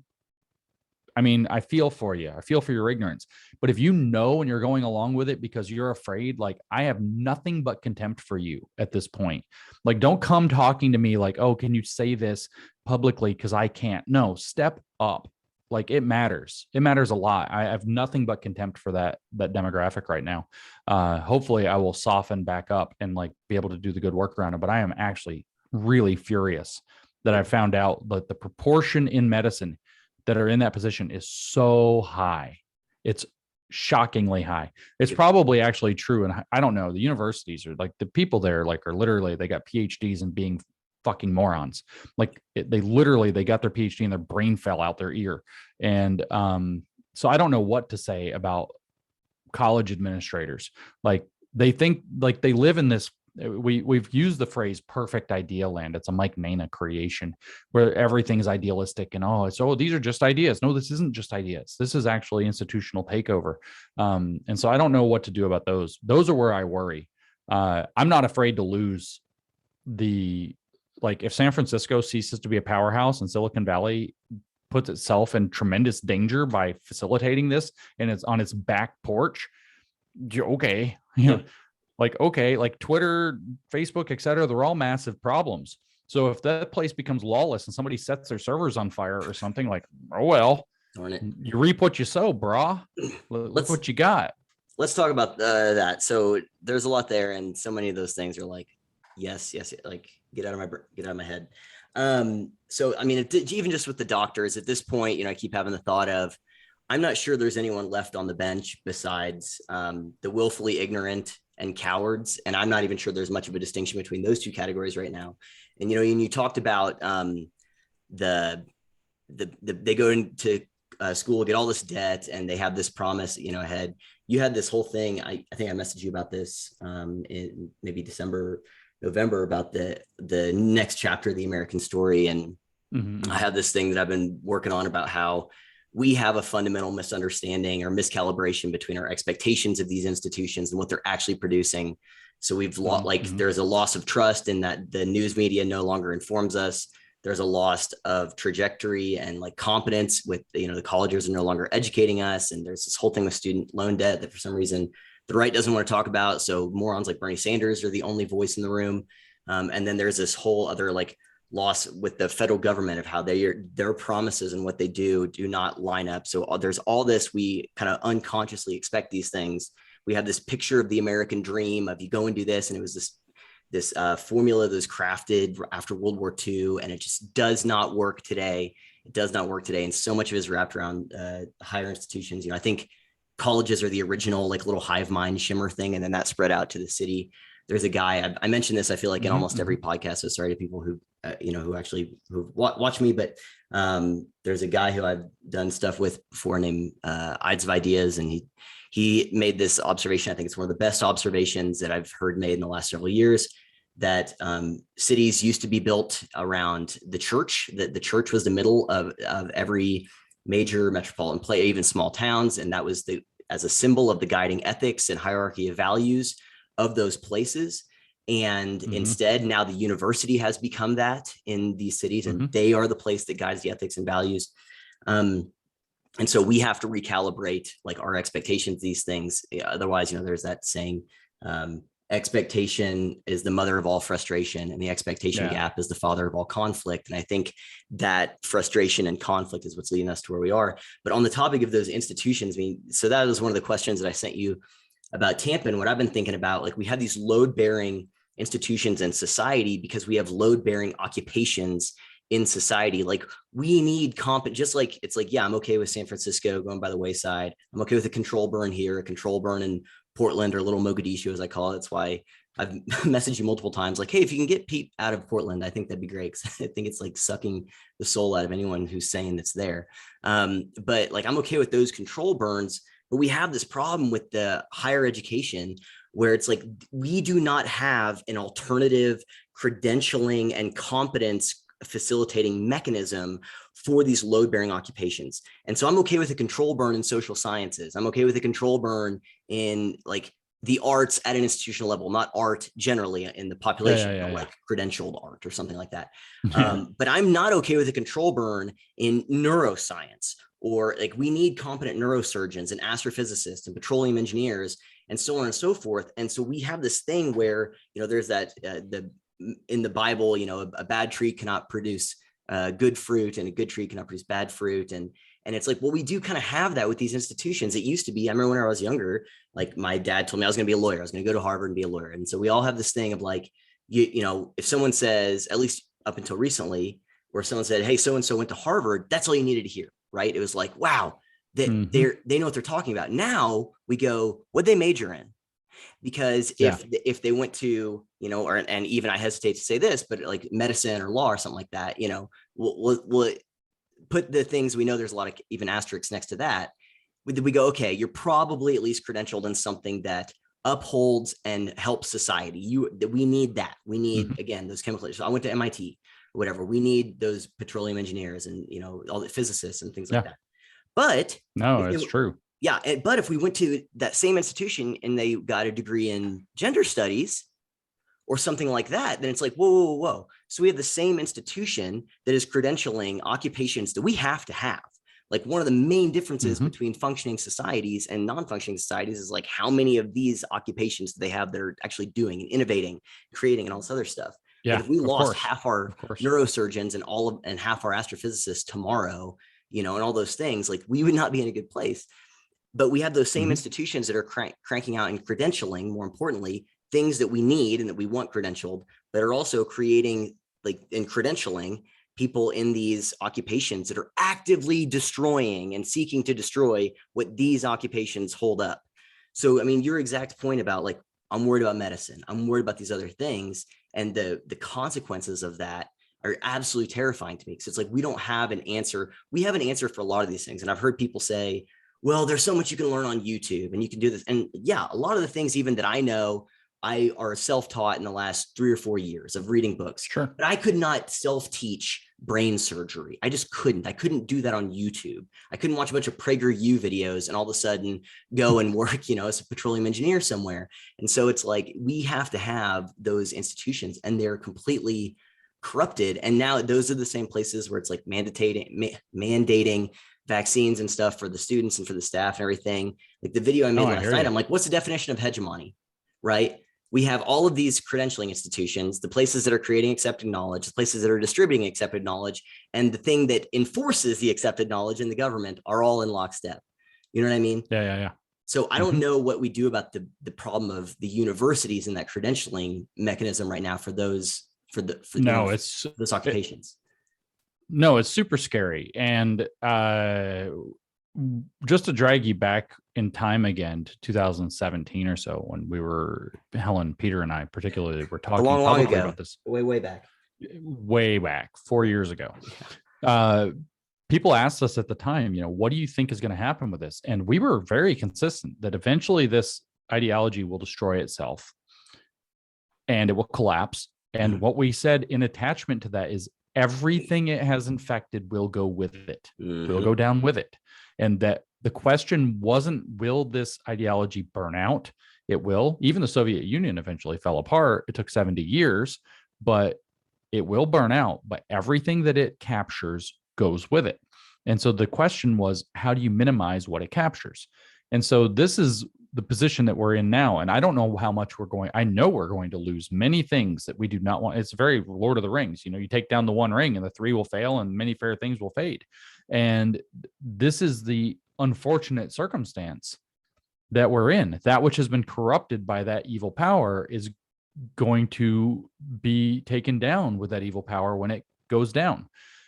I mean, I feel for you. I feel for your ignorance. But if you know and you're going along with it because you're afraid, like, I have nothing but contempt for you at this point. Like, don't come talking to me like, oh, can you say this publicly? Because I can't. No, step up. Like, it matters. It matters a lot. I have nothing but contempt for that demographic right now. Hopefully I will soften back up and like be able to do the good work around it. But I am actually really furious that I found out that the proportion in medicine that are in that position is so high. It's shockingly high. It's probably actually true. And I don't know, the universities are like, the people there like are literally, they got PhDs in being fucking morons. Like they got their PhD and their brain fell out their ear. And so I don't know what to say about college administrators. Like they think like they live in this, we've used the phrase perfect idea land. It's a Mike Nana creation where everything's idealistic and these are just ideas. No, this isn't just ideas. This is actually institutional takeover. And so I don't know what to do about those. Those are where I worry. I'm not afraid to lose if San Francisco ceases to be a powerhouse and Silicon Valley puts itself in tremendous danger by facilitating this and it's on its back porch. Okay. Like Twitter, Facebook, et cetera, they're all massive problems. So if that place becomes lawless and somebody sets their servers on fire or something, like, oh, well, darn it. You reap what you sow, brah. Look what you got. Let's talk about that. So there's a lot there. And so many of those things are like, yes, like get out of my head. So, I mean, even just with the doctors at this point, I keep having the thought of, I'm not sure there's anyone left on the bench besides the willfully ignorant and cowards. And I'm not even sure there's much of a distinction between those two categories right now. And, and you talked about they go into school, get all this debt, and they have this promise, ahead. You had this whole thing. I think I messaged you about this in maybe December, November, about the next chapter of the American story. And I have this thing that I've been working on about how we have a fundamental misunderstanding or miscalibration between our expectations of these institutions and what they're actually producing. So we've there's a loss of trust in that the news media no longer informs us. There's a loss of trajectory and like competence with, the colleges are no longer educating us. And there's this whole thing with student loan debt that for some reason the right doesn't want to talk about. So morons like Bernie Sanders are the only voice in the room. And then there's this whole other like loss with the federal government of how their promises and what they do not line up. So there's all this, we kind of unconsciously expect these things. We have this picture of the American dream of you go and do this. And it was this formula that was crafted after World War II, and it just does not work today. It does not work today. And so much of it is wrapped around higher institutions. I think colleges are the original like little hive mind shimmer thing. And then that spread out to the city. There's a guy, I mentioned this, I feel like in almost every podcast. So sorry to people who, who watch me, but there's a guy who I've done stuff with before named Ides of Ideas. And he made this observation. I think it's one of the best observations that I've heard made in the last several years, that cities used to be built around the church, that the church was the middle of every major metropolitan place, even small towns. And that was as a symbol of the guiding ethics and hierarchy of values of those places. And instead, now the university has become that in these cities, and they are the place that guides the ethics and values. And so we have to recalibrate like our expectations, these things. Otherwise, there's that saying, expectation is the mother of all frustration, and the expectation gap is the father of all conflict. And I think that frustration and conflict is what's leading us to where we are. But on the topic of those institutions, so that was one of the questions that I sent you about Tampa. And what I've been thinking about, like we have these load-bearing institutions in society because we have load-bearing occupations in society. Like we need just like, it's like, yeah, I'm okay with San Francisco going by the wayside. I'm okay with a control burn here, a control burn in Portland, or Little Mogadishu, as I call it. That's why I've messaged you multiple times, like, hey, if you can get Pete out of Portland, I think that'd be great. Cause I think it's like sucking the soul out of anyone who's saying that's there. But like, I'm okay with those control burns, but we have this problem with the higher education where it's like, we do not have an alternative credentialing and competence facilitating mechanism for these load-bearing occupations. And so I'm okay with a control burn in social sciences. I'm okay with a control burn in like the arts at an institutional level, not art generally in the population, but like credentialed art or something like that. But I'm not okay with a control burn in neuroscience, or like we need competent neurosurgeons and astrophysicists and petroleum engineers and so on and so forth. And so we have this thing where, there's that in the Bible, a bad tree cannot produce good fruit, and a good tree cannot produce bad fruit. And it's like, well, we do kind of have that with these institutions. It used to be, I remember when I was younger, like my dad told me I was going to be a lawyer. I was going to go to Harvard and be a lawyer. And so we all have this thing of like, if someone says, at least up until recently, where someone said, hey, so-and-so went to Harvard, that's all you needed to hear, right? It was like, wow, they know what they're talking about. Now we go, what'd they major in? Because if they went to, and even I hesitate to say this, but like medicine or law or something like that, we'll put the things we know, there's a lot of even asterisks next to that. We go, okay, you're probably at least credentialed in something that upholds and helps society. We need that. We need, again, those chemical. So I went to MIT or whatever. We need those petroleum engineers and, all the physicists and things like that. But no, it's true. Yeah. But if we went to that same institution and they got a degree in gender studies or something like that, then it's like, whoa. So we have the same institution that is credentialing occupations that we have to have. Like one of the main differences between functioning societies and non-functioning societies is like how many of these occupations do they have that are actually doing and innovating, creating, and all this other stuff. Yeah. Like if we lost half our neurosurgeons and half our astrophysicists tomorrow, and all those things, like we would not be in a good place. But we have those same institutions that are cranking out and credentialing, more importantly, things that we need and that we want credentialed, but are also creating, like, in credentialing people in these occupations that are actively destroying and seeking to destroy what these occupations hold up. So, I mean, your exact point about like, I'm worried about medicine, I'm worried about these other things, and the consequences of that are absolutely terrifying to me. Because it's like, we don't have an answer. We have an answer for a lot of these things. And I've heard people say, well, there's so much you can learn on YouTube and you can do this. And yeah, a lot of the things even that I know, I are self-taught in the last 3 or 4 years of reading books. Sure. But I could not self-teach brain surgery. I just couldn't. I couldn't do that on YouTube. I couldn't watch a bunch of PragerU videos and all of a sudden go and work, as a petroleum engineer somewhere. And so it's like, we have to have those institutions, and they're completely corrupted. And now those are the same places where it's like mandating vaccines and stuff for the students and for the staff and everything. Like the video I made last night, I'm like, what's the definition of hegemony, right? We have all of these credentialing institutions, the places that are creating accepted knowledge, the places that are distributing accepted knowledge, and the thing that enforces the accepted knowledge in the government are all in lockstep. You know what I mean? Yeah. So I don't know what we do about the problem of the universities and that credentialing mechanism right now for those those occupations. No, it's super scary. And just to drag you back in time again to 2017 or so, when we were, Helen, Peter, and I particularly were talking long ago about this. Way back 4 years ago. People asked us at the time, what do you think is going to happen with this? And we were very consistent that eventually this ideology will destroy itself and it will collapse. And what we said in attachment to that is everything it has infected will go with it. Will go down with it. And that the question wasn't, will this ideology burn out? It will. Even the Soviet Union eventually fell apart. It took 70 years, but it will burn out. But everything that it captures goes with it. And so the question was, how do you minimize what it captures? And so this is the position that we're in now. And I don't know how much I know we're going to lose many things that we do not want. It's very Lord of the Rings. You take down the one ring and the three will fail and many fair things will fade. And this is the unfortunate circumstance that we're in. That which has been corrupted by that evil power is going to be taken down with that evil power when it goes down.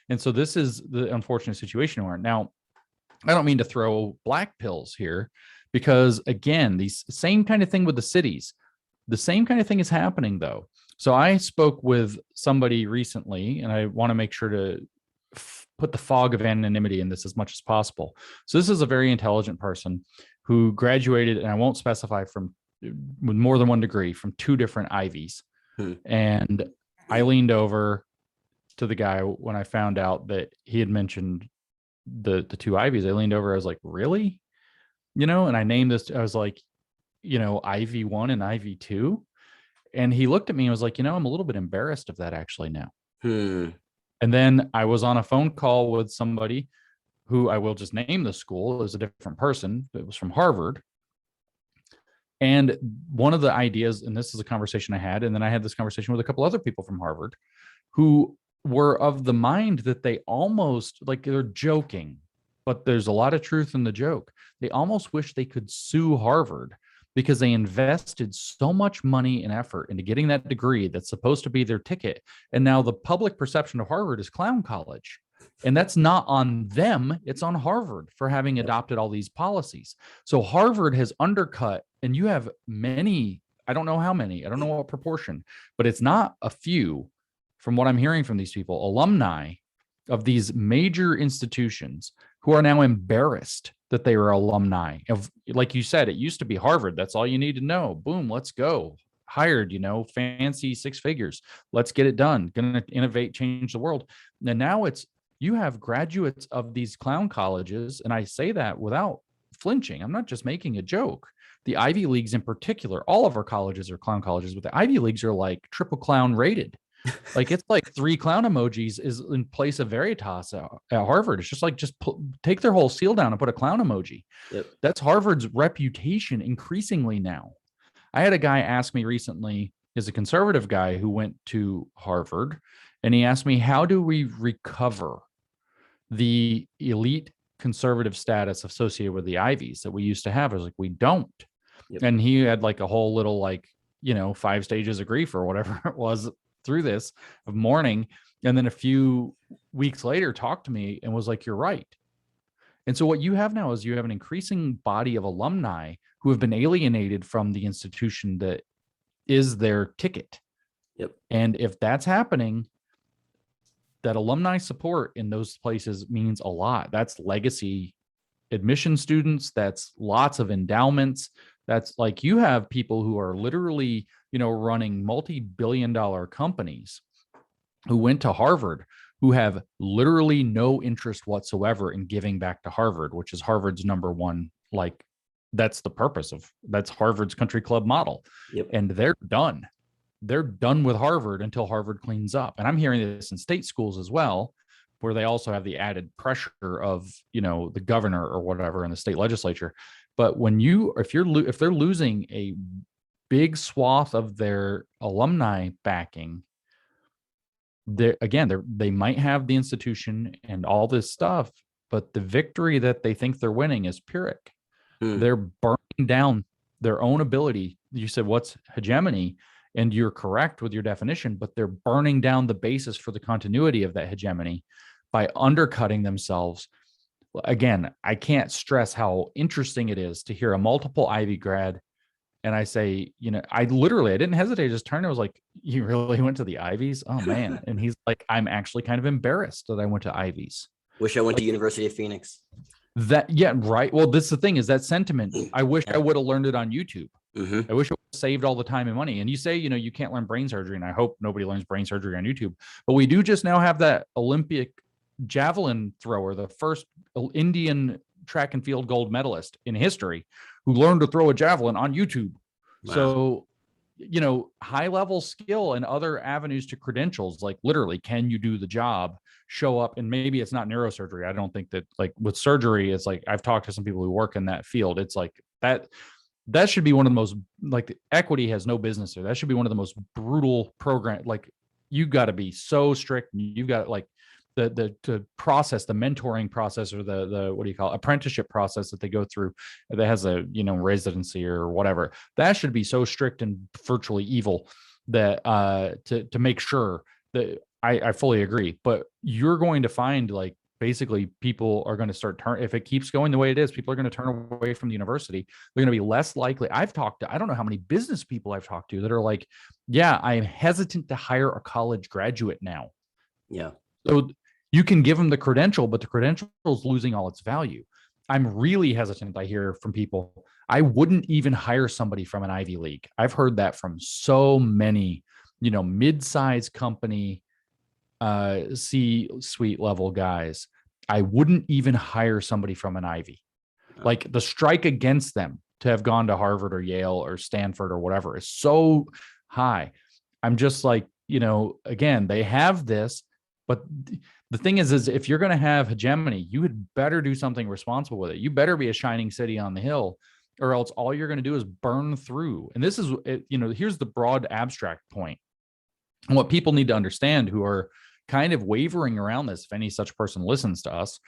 And so this is the unfortunate situation we're in. Now, I don't mean to throw black pills here, because again, these same kind of thing with the cities, the same kind of thing is happening though. So I spoke with somebody recently, and I want to make sure to put the fog of anonymity in this as much as possible. So this is a very intelligent person who graduated, and I won't specify, with more than one degree from 2 different Ivies. And I leaned over to the guy when I found out that he had mentioned the 2 Ivies. I leaned over, I was like, really? And I named this, I was like, Ivy 1 and Ivy 2. And he looked at me and was like, I'm a little bit embarrassed of that actually now. Hmm. And then I was on a phone call with somebody who I will just name the school is a different person. It was from Harvard. And one of the ideas, and this is a conversation I had, and then I had this conversation with a couple other people from Harvard who were of the mind that they almost, like, they're joking, but there's a lot of truth in the joke. They almost wish they could sue Harvard because they invested so much money and effort into getting that degree that's supposed to be their ticket. And now the public perception of Harvard is clown college. And that's not on them, it's on Harvard for having adopted all these policies. So Harvard has undercut, and you have many, I don't know how many, I don't know what proportion, but it's not a few, from what I'm hearing from these people, alumni of these major institutions who are now embarrassed that they are alumni of, like you said, it used to be Harvard. That's all you need to know. Boom, let's go. Hired, fancy 6 figures. Let's get it done. Going to innovate, change the world. And now you have graduates of these clown colleges. And I say that without flinching. I'm not just making a joke. The Ivy Leagues in particular, all of our colleges are clown colleges, but the Ivy Leagues are like triple clown rated. Like it's like 3 clown emojis is in place of Veritas at Harvard. It's just like, take their whole seal down and put a clown emoji. Yep. That's Harvard's reputation increasingly now. I had a guy ask me recently, is a conservative guy who went to Harvard, and he asked me, how do we recover the elite conservative status associated with the Ivies that we used to have? I was like, we don't. Yep. And he had like a whole little 5 stages of grief or whatever it was through this of mourning. And then a few weeks later talked to me and was like, you're right. And so what you have now is you have an increasing body of alumni who have been alienated from the institution that is their ticket. Yep. And if that's happening, that alumni support in those places means a lot. That's legacy admission students. That's lots of endowments. That's like, you have people who are literally, running multi-billion-dollar companies who went to Harvard, who have literally no interest whatsoever in giving back to Harvard, which is Harvard's number one, that's the purpose that's Harvard's country club model. Yep. And they're done. They're done with Harvard until Harvard cleans up. And I'm hearing this in state schools as well, where they also have the added pressure of, the governor or whatever in the state legislature. But if they're losing a big swath of their alumni backing, they might have the institution and all this stuff, but the victory that they think they're winning is Pyrrhic. They're burning down their own ability. You said, what's hegemony? And you're correct with your definition, but they're burning down the basis for the continuity of that hegemony by undercutting themselves. Again, I can't stress how interesting it is to hear a multiple Ivy grad. And I say, I didn't hesitate. I just turned. I was like, you really went to the Ivies? Oh man. And he's like, I'm actually kind of embarrassed that I went to Ivies. Wish I went to University of Phoenix. Yeah, right. Well, this is the thing, is that sentiment. I wish I would have learned it on YouTube. Mm-hmm. I wish I would have saved all the time and money. And you say, you can't learn brain surgery, and I hope nobody learns brain surgery on YouTube. But we do just now have that Olympic javelin thrower, the first Indian track and field gold medalist in history, who learned to throw a javelin on YouTube. Wow. So, high level skill and other avenues to credentials, like literally, can you do the job, show up? And maybe it's not neurosurgery. I don't think that, like with surgery, it's like, I've talked to some people who work in that field. It's like that should be one of the most, like, equity has no business there. That should be one of the most brutal program. Like, you got to be so strict. You've got like the process, the mentoring process, or the what do you call it, apprenticeship process that they go through that has a residency or whatever. That should be so strict and virtually evil that to make sure that I fully agree. But you're going to find, like, basically people are going to start if it keeps going the way it is, people are going to turn away from the university. They're going to be less likely. I don't know how many business people I've talked to that are like, yeah, I'm hesitant to hire a college graduate now. Yeah. So you can give them the credential, but the credential is losing all its value. I'm really hesitant. I hear from people, I wouldn't even hire somebody from an Ivy League. I've heard that from so many, mid-sized company, C-suite level guys. I wouldn't even hire somebody from an Ivy. Like, the strike against them to have gone to Harvard or Yale or Stanford or whatever is so high. I'm just like, again, they have this, but the thing is if you're going to have hegemony, you had better do something responsible with it. You better be a shining city on the hill, or else all you're going to do is burn through. And this is, here's the broad abstract point. And what people need to understand who are kind of wavering around this, if any such person listens to us,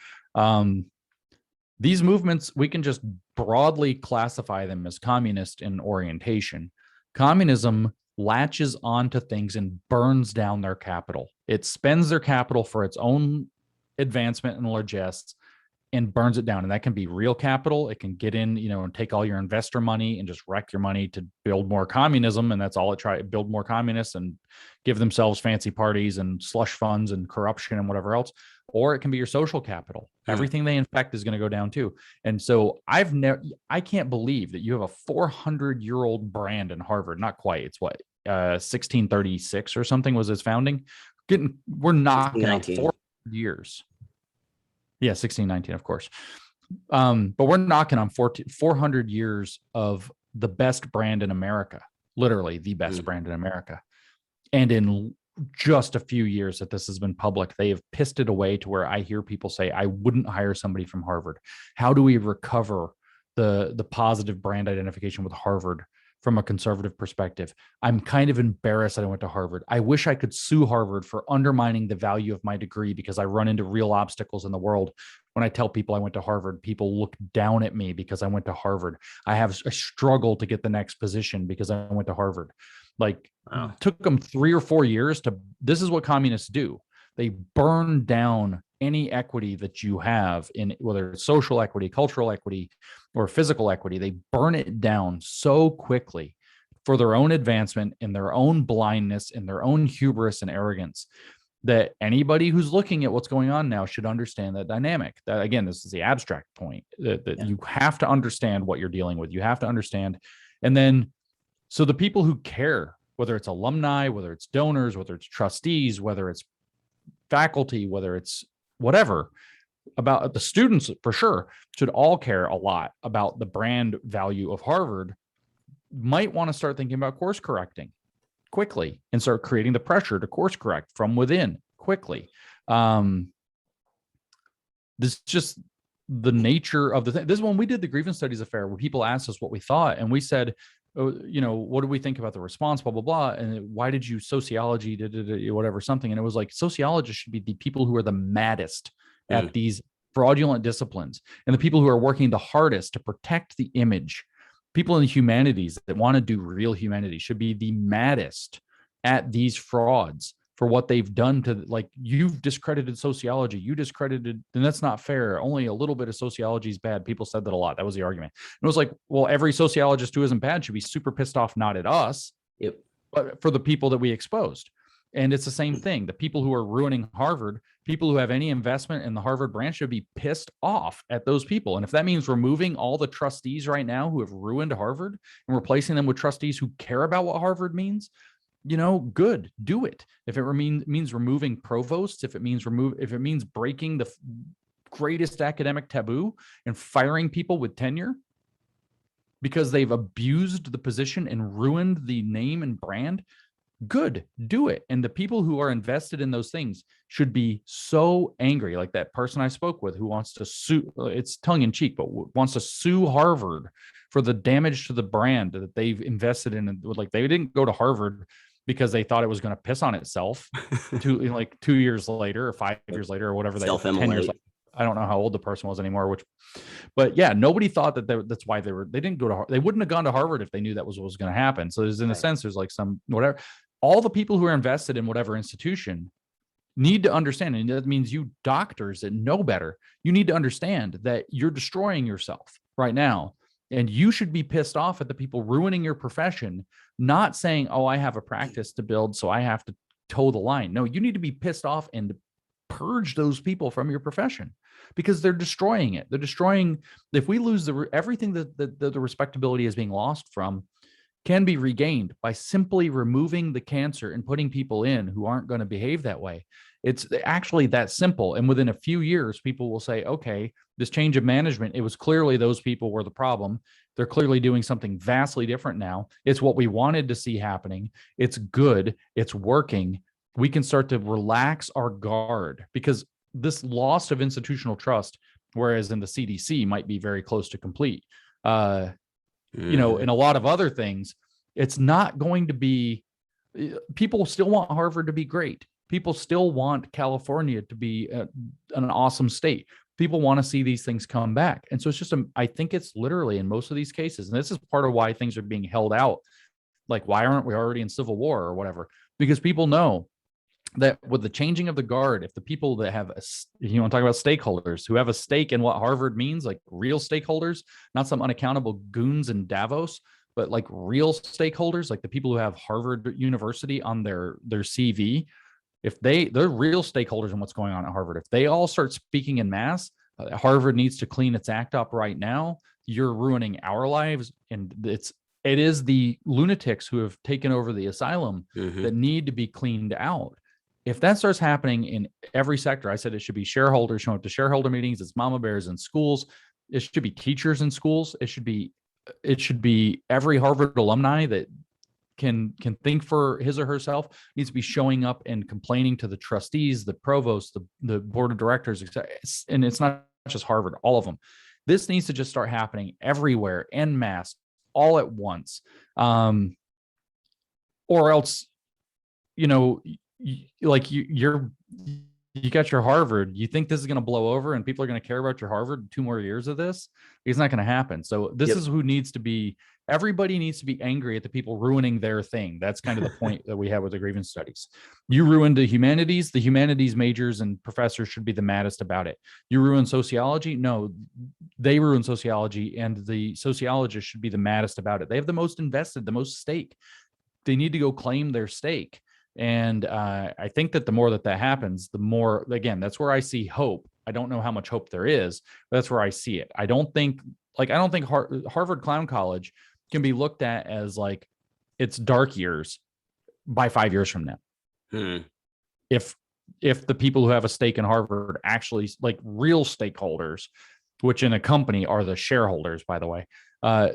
these movements, we can just broadly classify them as communist in orientation. Communism latches onto things and burns down their capital. It spends their capital for its own advancement and largesse and burns it down. And that can be real capital. It can get in, and take all your investor money and just wreck your money to build more communism. And that's all it tries, build more communists and give themselves fancy parties and slush funds and corruption and whatever else. Or it can be your social capital. Everything they infect is going to go down too. And so I can't believe that you have a 400-year-old brand in Harvard. Not quite. It's what, 1636 or something was its founding. We're knocking on 400 years. Yeah, 1619, of course. But we're knocking on 400 years of the best brand in America, literally the best brand in America. And in just a few years that this has been public, they have pissed it away to where I hear people say, I wouldn't hire somebody from Harvard. How do we recover the positive brand identification with Harvard from a conservative perspective? I'm kind of embarrassed that I went to Harvard. I wish I could sue Harvard for undermining the value of my degree because I run into real obstacles in the world. When I tell people I went to Harvard, people look down at me because I went to Harvard. I have a struggle to get the next position because I went to Harvard. Took them 3 or 4 years this is what communists do. They burn down any equity that you have in, whether it's social equity, cultural equity, or physical equity. They burn it down so quickly for their own advancement, in their own blindness, in their own hubris and arrogance, that anybody who's looking at what's going on now should understand that dynamic. That, again, this is the abstract point, that you have to understand what you're dealing with. You have to understand. And then, so the people who care, whether it's alumni, whether it's donors, whether it's trustees, whether it's faculty, whether it's whatever, about the students for sure, should all care a lot about the brand value of Harvard, might want to start thinking about course correcting quickly and start creating the pressure to course correct from within quickly. This is just the nature of the thing. This is when we did the grievance studies affair, where people asked us what we thought, and we said, what do we think about the response, blah, blah, blah. And why did you sociology, whatever, something. And it was like, sociologists should be the people who are the maddest at these fraudulent disciplines, and the people who are working the hardest to protect the image. People in the humanities that want to do real humanity should be the maddest at these frauds for what they've done to, like, you've discredited sociology, and that's not fair. Only a little bit of sociology is bad. People said that a lot. That was the argument. And it was like, well, every sociologist who isn't bad should be super pissed off, not at us, but for the people that we exposed. And it's the same thing. The people who are ruining Harvard, people who have any investment in the Harvard branch, should be pissed off at those people. And if that means removing all the trustees right now who have ruined Harvard and replacing them with trustees who care about what Harvard means, good, do it. If it means removing provosts, if it means breaking the greatest academic taboo and firing people with tenure because they've abused the position and ruined the name and brand, good, do it. And the people who are invested in those things should be so angry, like that person I spoke with who wants to sue, it's tongue in cheek, but wants to sue Harvard for the damage to the brand that they've invested in. Like, they didn't go to Harvard because they thought it was going to piss on itself 2 years later or 5 years later or whatever, 10 years later. I don't know how old the person was anymore, but yeah, nobody thought that's why they didn't go to, they wouldn't have gone to Harvard if they knew that was what was going to happen. So there's, in a sense, there's like some, whatever, all the people who are invested in whatever institution need to understand. And that means you doctors that know better, you need to understand that you're destroying yourself right now. And you should be pissed off at the people ruining your profession, not saying, oh, I have a practice to build, so I have to toe the line. No, you need to be pissed off and purge those people from your profession, because they're destroying it. They're destroying, if we lose everything that the respectability is being lost from, can be regained by simply removing the cancer and putting people in who aren't going to behave that way. It's actually that simple. And within a few years, people will say, okay, this change of management, it was clearly those people were the problem. They're clearly doing something vastly different now. It's what we wanted to see happening. It's good. It's working. We can start to relax our guard, because this loss of institutional trust, whereas in the CDC might be very close to complete, in a lot of other things, it's not going to be. People still want Harvard to be great. People still want California to be an awesome state. People want to see these things come back. And so it's just, I think it's literally in most of these cases, and this is part of why things are being held out. Like, why aren't we already in civil war or whatever? Because people know that with the changing of the guard, if the people that have, you want to talk about stakeholders who have a stake in what Harvard means, like real stakeholders, not some unaccountable goons in Davos, but like real stakeholders, like the people who have Harvard University on their CV, if they're real stakeholders in what's going on at Harvard, if they all start speaking in mass, Harvard needs to clean its act up right now. You're ruining our lives. And it is the lunatics who have taken over the asylum that need to be cleaned out. If that starts happening in every sector, I said it should be shareholders showing up to shareholder meetings. It's mama bears in schools. It should be teachers in schools. It should be every Harvard alumni that can think for his or herself needs to be showing up and complaining to the trustees, the provost, the board of directors, etc. And it's not just Harvard, all of them. This needs to just start happening everywhere, en masse, all at once, or else, you got your Harvard. You think this is going to blow over and people are going to care about your Harvard 2 more years of this? It's not going to happen. So this is who needs to be. Everybody needs to be angry at the people ruining their thing. That's kind of the point that we have with the grievance studies. You ruined the humanities majors and professors should be the maddest about it. You ruined sociology. No, they ruined sociology, and the sociologists should be the maddest about it. They have the most invested, the most stake. They need to go claim their stake. And I think that the more that happens, the more, again, that's where I see hope. I don't know how much hope there is, but that's where I see it. I don't think Harvard Clown College can be looked at as like it's dark years by 5 years from now. If the people who have a stake in Harvard actually, like real stakeholders, which in a company are the shareholders, by the way,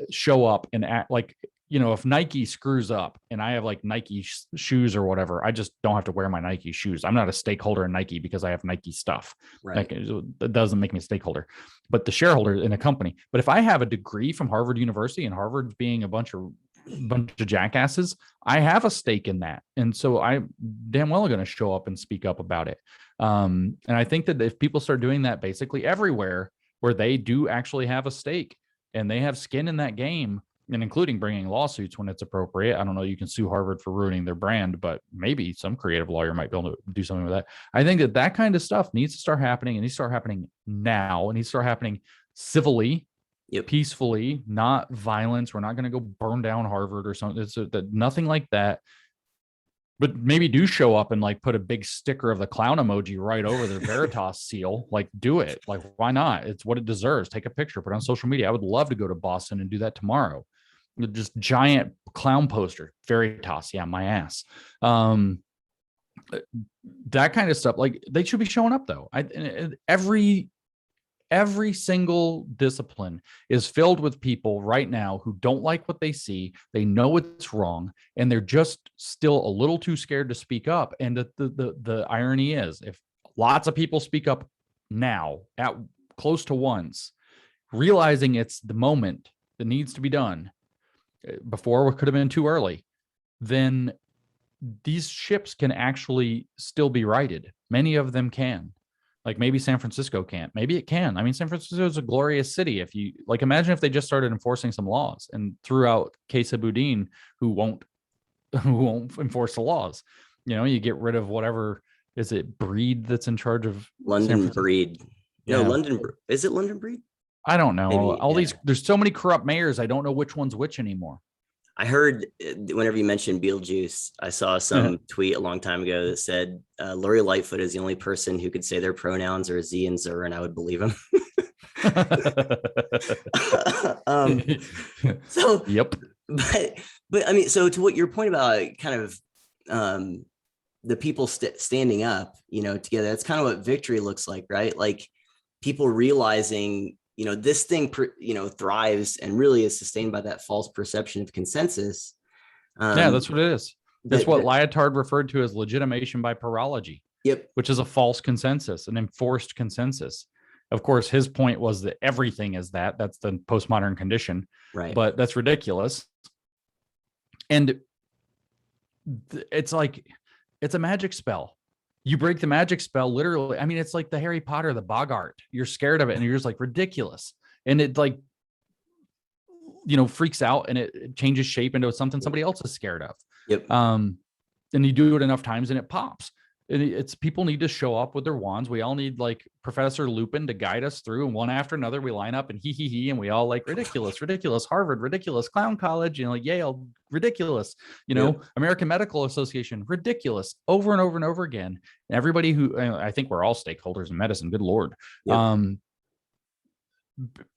show up and act like, if Nike screws up and I have like Nike shoes or whatever, I just don't have to wear my Nike shoes. I'm not a stakeholder in Nike because I have Nike stuff. Right. Like, it doesn't make me a stakeholder, but the shareholder in a company. But if I have a degree from Harvard University and Harvard's being a bunch of jackasses, I have a stake in that. And so I'm damn well going to show up and speak up about it. And I think that if people start doing that basically everywhere where they do actually have a stake and they have skin in that game, and including bringing lawsuits when it's appropriate. I don't know, you can sue Harvard for ruining their brand, but maybe some creative lawyer might be able to do something with that. I think that kind of stuff needs to start happening, and needs to start happening now, and needs to start happening civilly, peacefully, not violence. We're not going to go burn down Harvard or something. It's nothing like that. But maybe do show up and like put a big sticker of the clown emoji right over their Veritas seal. Like, do it. Like, why not? It's what it deserves. Take a picture, put it on social media. I would love to go to Boston and do that tomorrow. Just giant clown poster, Veritas. Yeah, my ass. That kind of stuff. Like, they should be showing up though. Every single discipline is filled with people right now who don't like what they see. They know it's wrong, and they're just still a little too scared to speak up. And the irony is, if lots of people speak up now at close to once, realizing it's the moment that needs to be done before it could have been too early, then these ships can actually still be righted. Many of them can. Like, maybe San Francisco can't. Maybe it can. I mean, San Francisco is a glorious city. If you like, imagine if they just started enforcing some laws and threw out Kesa Boudin, who won't enforce the laws. You get rid of whatever, is it Breed that's in charge of London Breed? No, London. Is it London Breed? I don't know. These, there's so many corrupt mayors. I don't know which one's which anymore. I heard whenever you mentioned Beetlejuice, I saw some tweet a long time ago that said Lori Lightfoot is the only person who could say their pronouns are Z and Zer, and I would believe him. So, yep. But But I mean, so to what your point about kind of um, the people standing up, together, that's kind of what victory looks like, right? Like people realizing, this thing, thrives and really is sustained by that false perception of consensus. Yeah, that's what it is. It's That, what that Lyotard referred to as legitimation by paralogy, Yep. which is a false consensus, an enforced consensus. Of course, his point was that everything is that. That's the postmodern condition, Right. but that's ridiculous. And it's like, it's a magic spell. You break the magic spell, literally. I mean, it's like the Harry Potter, the Boggart. You're scared of it and you're just like, ridiculous. And it like, freaks out and it changes shape into something somebody else is scared of. Yep. And you do it enough times and it pops. And it's people need to show up with their wands. We all need like Professor Lupin to guide us through, and one after another we line up and he, and we all like ridiculous, Harvard, ridiculous, Clown College, like Yale, ridiculous, Yep. American Medical Association, ridiculous, over and over and over again. And everybody who, I think we're all stakeholders in medicine. Good Lord. Yep.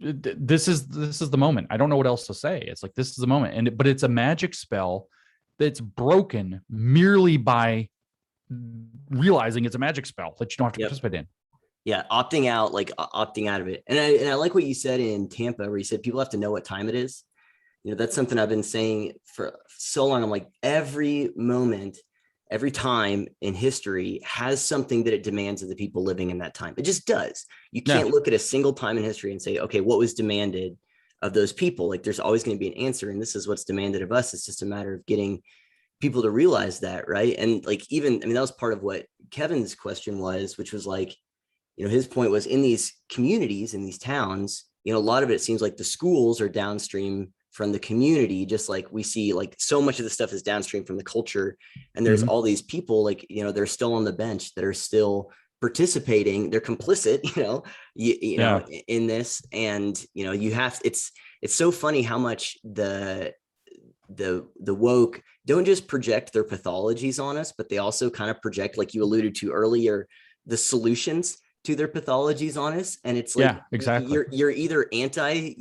This is the moment. I don't know what else to say. It's like, this is the moment. But it's a magic spell that's broken merely by realizing it's a magic spell that you don't have to participate in. Yeah, opting out of it. And I like what you said in Tampa, where you said people have to know what time it is. That's something I've been saying for so long. I'm like, every moment, every time in history has something that it demands of the people living in that time. It just does. You can't look at a single time in history and say, okay, what was demanded of those people? Like, there's always going to be an answer, and this is what's demanded of us. It's just a matter of getting people to realize that, right? And like, that was part of what Kevin's question was, which was like, his point was, in these communities, in these towns, a lot of it seems like the schools are downstream from the community, just like we see, like so much of the stuff is downstream from the culture. And there's all these people, like, they're still on the bench, that are still participating, they're complicit, in this. And, it's so funny how much the woke don't just project their pathologies on us, but they also kind of project, like you alluded to earlier, the solutions to their pathologies on us. And it's like, exactly. You're either anti,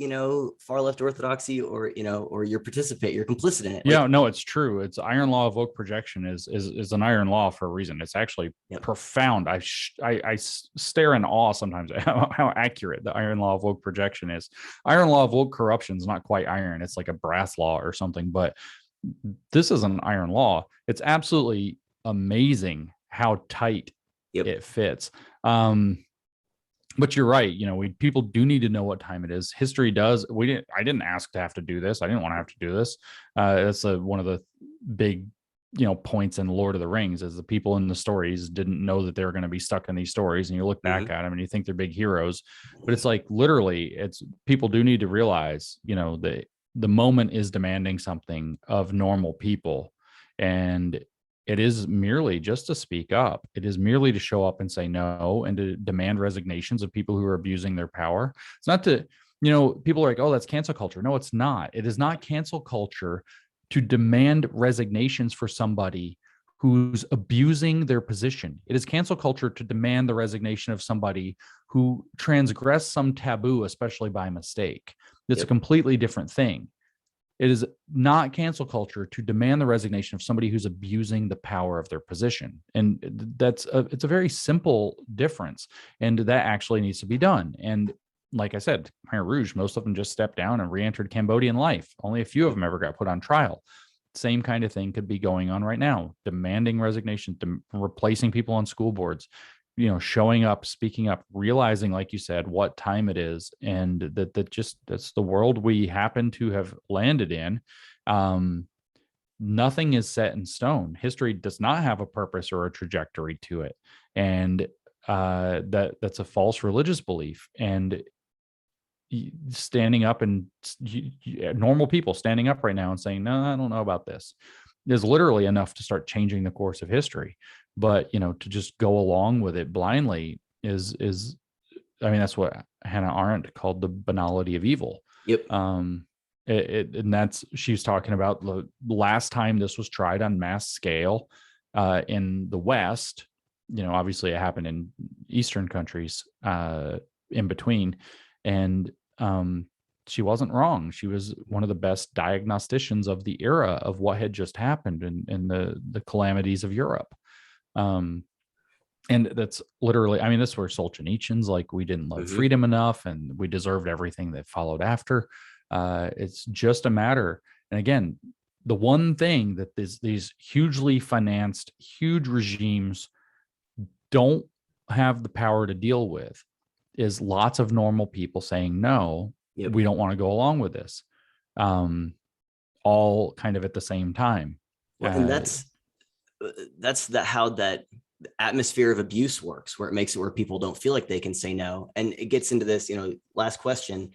far left orthodoxy, or, or you're complicit in it. Yeah, no, it's true. It's iron law of woke projection is an iron law for a reason. It's actually profound. I stare in awe sometimes at how accurate the iron law of woke projection is. Iron law of woke corruption is not quite iron. It's like a brass law or something, but this is an iron law. It's absolutely amazing how tight it fits. But you're right. People do need to know what time it is. History does. I didn't ask to have to do this. I didn't want to have to do this. That's one of the big, points in Lord of the Rings, is the people in the stories didn't know that they were going to be stuck in these stories. And you look back at them and you think they're big heroes, but it's like, literally, it's people do need to realize, the moment is demanding something of normal people. And it is merely just to speak up. It is merely to show up and say no, and to demand resignations of people who are abusing their power. It's not to, people are like, oh, that's cancel culture. No, it's not. It is not cancel culture to demand resignations for somebody who's abusing their position. It is cancel culture to demand the resignation of somebody who transgressed some taboo, especially by mistake. It's a completely different thing. It is not cancel culture to demand the resignation of somebody who's abusing the power of their position. And it's a very simple difference. And that actually needs to be done. And like I said, Khmer Rouge, most of them just stepped down and re-entered Cambodian life. Only a few of them ever got put on trial. Same kind of thing could be going on right now, demanding resignation, replacing people on school boards, showing up, speaking up, realizing, like you said, what time it is, and that's the world we happen to have landed in. Nothing is set in stone. History does not have a purpose or a trajectory to it, and that's a false religious belief. And standing up, and normal people standing up right now and saying, no, I don't know about this, is literally enough to start changing the course of history. But to just go along with it blindly is that's what Hannah Arendt called the banality of evil. And that's, she was talking about the last time this was tried on mass scale in the West. Obviously it happened in Eastern countries in between, and she wasn't wrong. She was one of the best diagnosticians of the era of what had just happened and the calamities of Europe. And that's literally, I mean, this were Solzhenitsyn's, like, we didn't love freedom enough and we deserved everything that followed after. It's just a matter. And again, the one thing that these hugely financed, huge regimes don't have the power to deal with is lots of normal people saying, no, we don't want to go along with this. All kind of at the same time. Well, and that's how that atmosphere of abuse works, where it makes it where people don't feel like they can say no. And it gets into this, last question,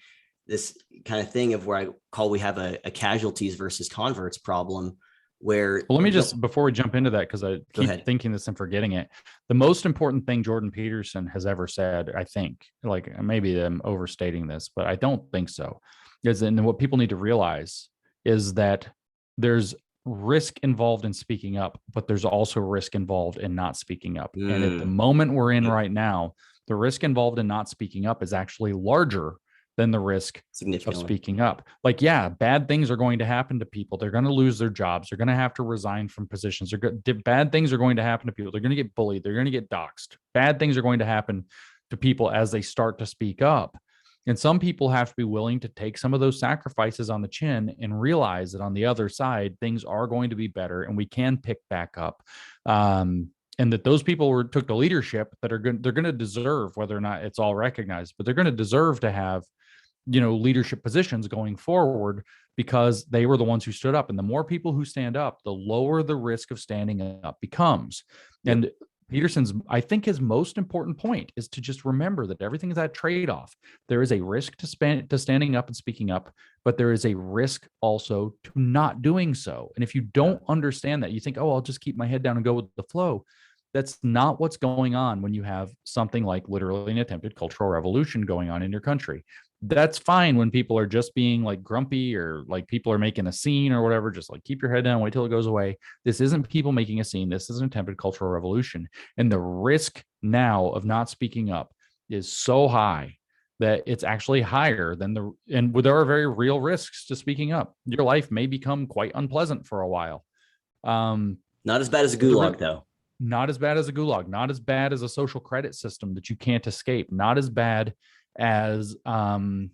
this kind of thing of where we have a casualties versus converts problem, where let me just, before we jump into that, because I keep thinking this and forgetting it, the most important thing Jordan Peterson has ever said, I think, like, maybe I'm overstating this, but I don't think so, is, and what people need to realize is that there's risk involved in speaking up, but there's also risk involved in not speaking up. And at the moment we're in right now, the risk involved in not speaking up is actually larger than the risk of speaking up. Like, yeah, bad things are going to happen to people. They're going to lose their jobs. They're going to have to resign from positions. Bad things are going to happen to people. They're going to get bullied. They're going to get doxxed. Bad things are going to happen to people as they start to speak up. And some people have to be willing to take some of those sacrifices on the chin and realize that on the other side, things are going to be better and we can pick back up. And that those people took the leadership that they're going to deserve, whether or not it's all recognized, but they're going to deserve to have, leadership positions going forward because they were the ones who stood up. And the more people who stand up, the lower the risk of standing up becomes. And Peterson's, I think, his most important point is to just remember that everything is that trade-off. There is a risk to standing up and speaking up, but there is a risk also to not doing so. And if you don't understand that, you think, oh, I'll just keep my head down and go with the flow. That's not what's going on when you have something like literally an attempted cultural revolution going on in your country. That's fine when people are just being like grumpy or like people are making a scene or whatever. Just like keep your head down, wait till it goes away. This isn't people making a scene. This is an attempted cultural revolution. And the risk now of not speaking up is so high that it's actually higher than and there are very real risks to speaking up. Your life may become quite unpleasant for a while. Not as bad as a gulag, though. Not as bad as a gulag, not as bad as a social credit system that you can't escape, not as bad as the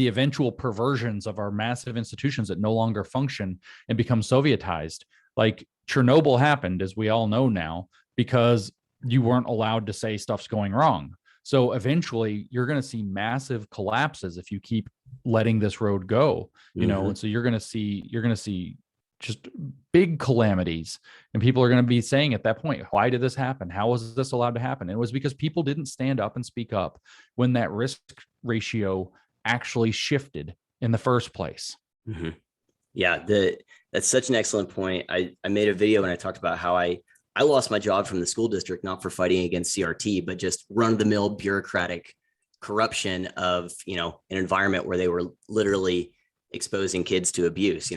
eventual perversions of our massive institutions that no longer function and become Sovietized. Like Chernobyl happened, as we all know now, because you weren't allowed to say stuff's going wrong. So eventually you're going to see massive collapses if you keep letting this road go, and so you're going to see just big calamities, and people are going to be saying at that point, why did this happen? How was this allowed to happen? And it was because people didn't stand up and speak up when that risk ratio actually shifted in the first place. Yeah, that's such an excellent point. I made a video and I talked about how I lost my job from the school district, not for fighting against CRT, but just run-of-the-mill bureaucratic corruption of, an environment where they were literally exposing kids to abuse,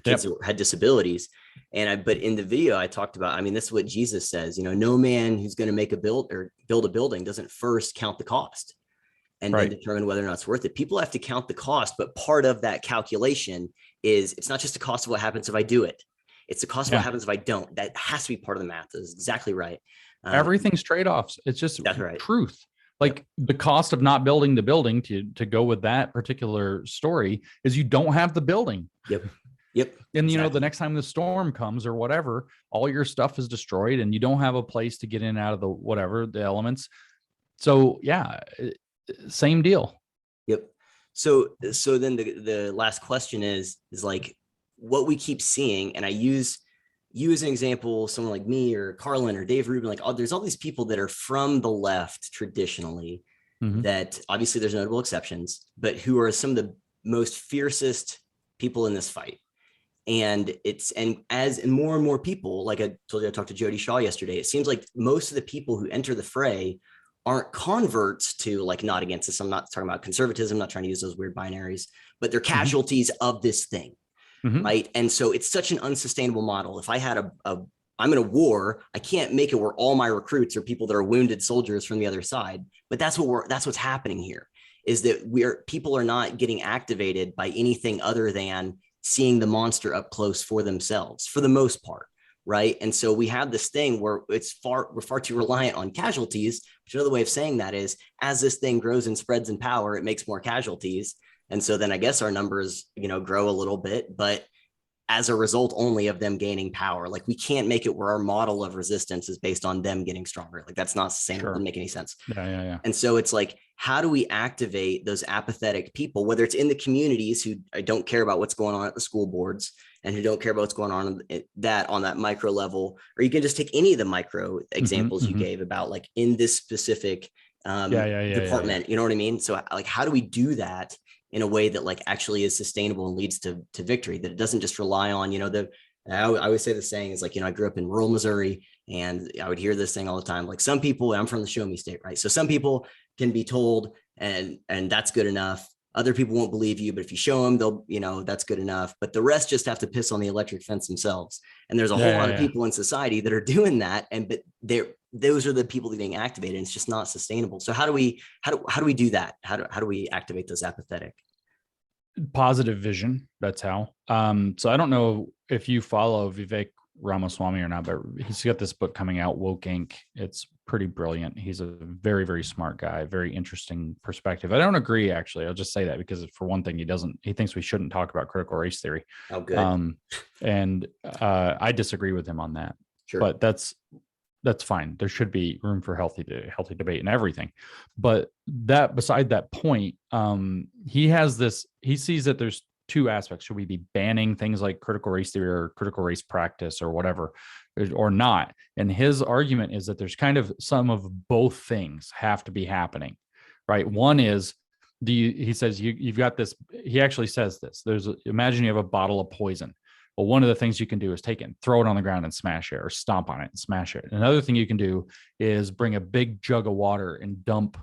kids that had disabilities. But in the video I talked about, this is what Jesus says, no man who's going to build a building doesn't first count the cost and then determine whether or not it's worth it. People have to count the cost, but part of that calculation is it's not just the cost of what happens if I do it. It's the cost of what happens if I don't. That has to be part of the math. That's exactly right. Everything's trade-offs. It's just truth. Like the cost of not building the building, to go with that particular story, is you don't have the building. Yep. And the next time the storm comes or whatever, all your stuff is destroyed and you don't have a place to get in out of the elements. So same deal. Yep. So then the last question is like what we keep seeing, and I use you as an example, someone like me or Carlin or Dave Rubin, like there's all these people that are from the left traditionally, that obviously there's notable exceptions, but who are some of the most fiercest people in this fight. And more and more people, like I told you, I talked to Jody Shaw yesterday. It seems like most of the people who enter the fray aren't converts to like not against this. I'm not talking about conservatism, I'm not trying to use those weird binaries, but they're casualties of this thing. Right. And so it's such an unsustainable model. If I had I'm in a war, I can't make it where all my recruits are people that are wounded soldiers from the other side, but that's what's happening here. is that people are not getting activated by anything other than seeing the monster up close for themselves, for the most part. Right. And so we have this thing where we're far too reliant on casualties, which another way of saying that is, as this thing grows and spreads in power, it makes more casualties. And so then I guess our numbers, grow a little bit, but as a result only of them gaining power. Like, we can't make it where our model of resistance is based on them getting stronger. Like, that's not sustainable. Sure. Doesn't make any sense. Yeah. And so it's like, how do we activate those apathetic people, whether it's in the communities who don't care about what's going on at the school boards and who don't care about what's going on on that micro level, or you can just take any of the micro examples you gave about, like, in this specific department, you know what I mean? So, like, how do we do that in a way that, like, actually is sustainable and leads to victory, that it doesn't just rely on, I always say the saying is, like, I grew up in rural Missouri, and I would hear this thing all the time. Like, some people, I'm from the show me state, right? So some people can be told, and that's good enough. Other people won't believe you, but if you show them, they'll, that's good enough. But the rest just have to piss on the electric fence themselves. And there's a whole lot of people in society that are doing that. But those are the people that are getting activated, and it's just not sustainable. So how do we do that? How do we activate those apathetic? Positive vision. That's how. So I don't know if you follow Vivek Ramaswamy or not, but he's got this book coming out, Woke Inc. It's pretty brilliant. He's a very, very smart guy, very interesting perspective. I don't agree, actually. I'll just say that because, for one thing, he thinks we shouldn't talk about critical race theory. Oh, good. And I disagree with him on that. Sure. But that's fine. There should be room for healthy debate and everything. But beside that point, he sees that there's two aspects. Should we be banning things like critical race theory or critical race practice or whatever, or not? And his argument is that there's kind of some of both things have to be happening, right? One is, he says, you've got this, he actually says this, imagine you have a bottle of poison. Well, one of the things you can do is take it and throw it on the ground and smash it, or stomp on it and smash it. Another thing you can do is bring a big jug of water and dump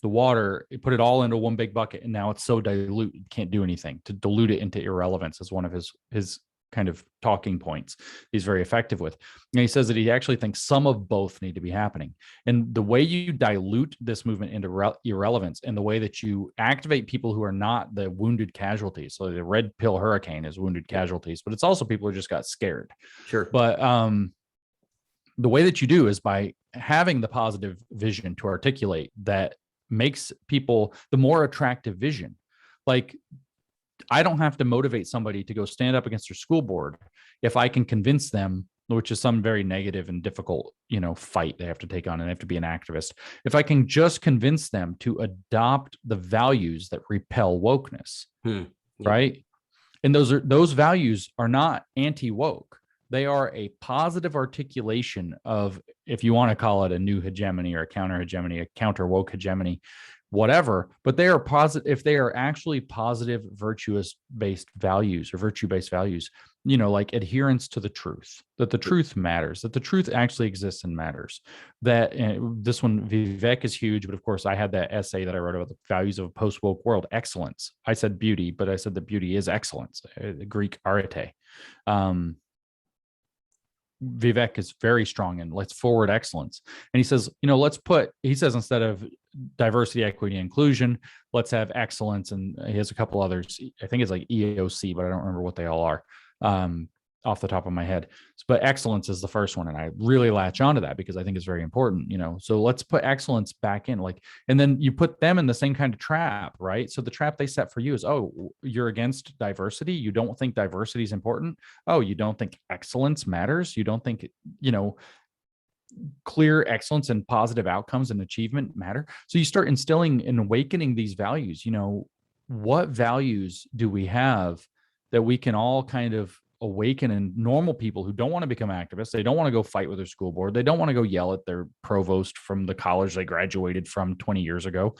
the water, put it all into one big bucket, and now it's so dilute you can't do anything. To dilute it into irrelevance is one of his kind of talking points he's very effective with. And he says that he actually thinks some of both need to be happening. And the way you dilute this movement into irrelevance, and the way that you activate people who are not the wounded casualties. So the red pill hurricane is wounded casualties, but it's also people who just got scared. Sure. But the way that you do is by having the positive vision to articulate that makes people the more attractive vision. Like, I don't have to motivate somebody to go stand up against their school board if I can convince them, which is some very negative and difficult, fight they have to take on, and they have to be an activist. If I can just convince them to adopt the values that repel wokeness, right? And those values are not anti-woke. They are a positive articulation of, if you want to call it a new hegemony or a counter hegemony, a counter woke hegemony, whatever, but they are positive. If they are actually positive, virtue-based values, like adherence to the truth, that the truth matters, that the truth actually exists and matters. That this one, Vivek, is huge, but of course I had that essay that I wrote about the values of a post-woke world, excellence. I said beauty, but I said that beauty is excellence, the Greek arete. Vivek is very strong in let's forward excellence. And he says, instead of diversity, equity, inclusion, let's have excellence. And he has a couple others. I think it's like EOC, but I don't remember what they all are off the top of my head. But excellence is the first one. And I really latch onto that because I think it's very important, So let's put excellence back in, and then you put them in the same kind of trap, right? So the trap they set for you is, oh, you're against diversity. You don't think diversity is important. Oh, you don't think excellence matters. You don't think, clear excellence and positive outcomes and achievement matter. So you start instilling and awakening these values. What values do we have that we can all kind of awaken in normal people who don't want to become activists? They don't want to go fight with their school board. They don't want to go yell at their provost from the college they graduated from 20 years ago.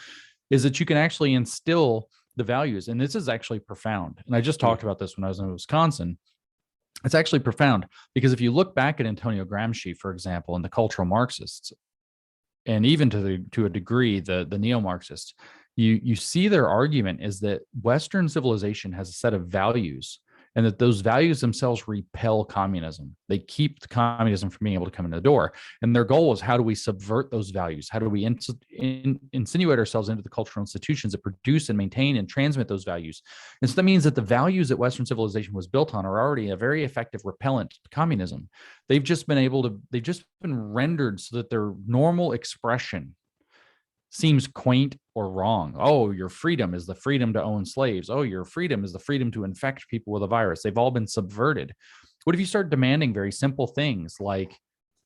Is that you can actually instill the values. And this is actually profound. And I just talked about this when I was in Wisconsin. It's actually profound because if you look back at Antonio Gramsci, for example, and the cultural Marxists, and even to a degree, the neo-Marxists, you see their argument is that Western civilization has a set of values and that those values themselves repel communism. They keep the communism from being able to come in the door. And their goal is, how do we subvert those values? How do we insinuate ourselves into the cultural institutions that produce and maintain and transmit those values? And so that means that the values that Western civilization was built on are already a very effective repellent to communism. They've just been rendered so that their normal expression seems quaint or wrong. Oh, your freedom is the freedom to own slaves. Oh, your freedom is the freedom to infect people with a virus. They've all been subverted. What if you start demanding very simple things like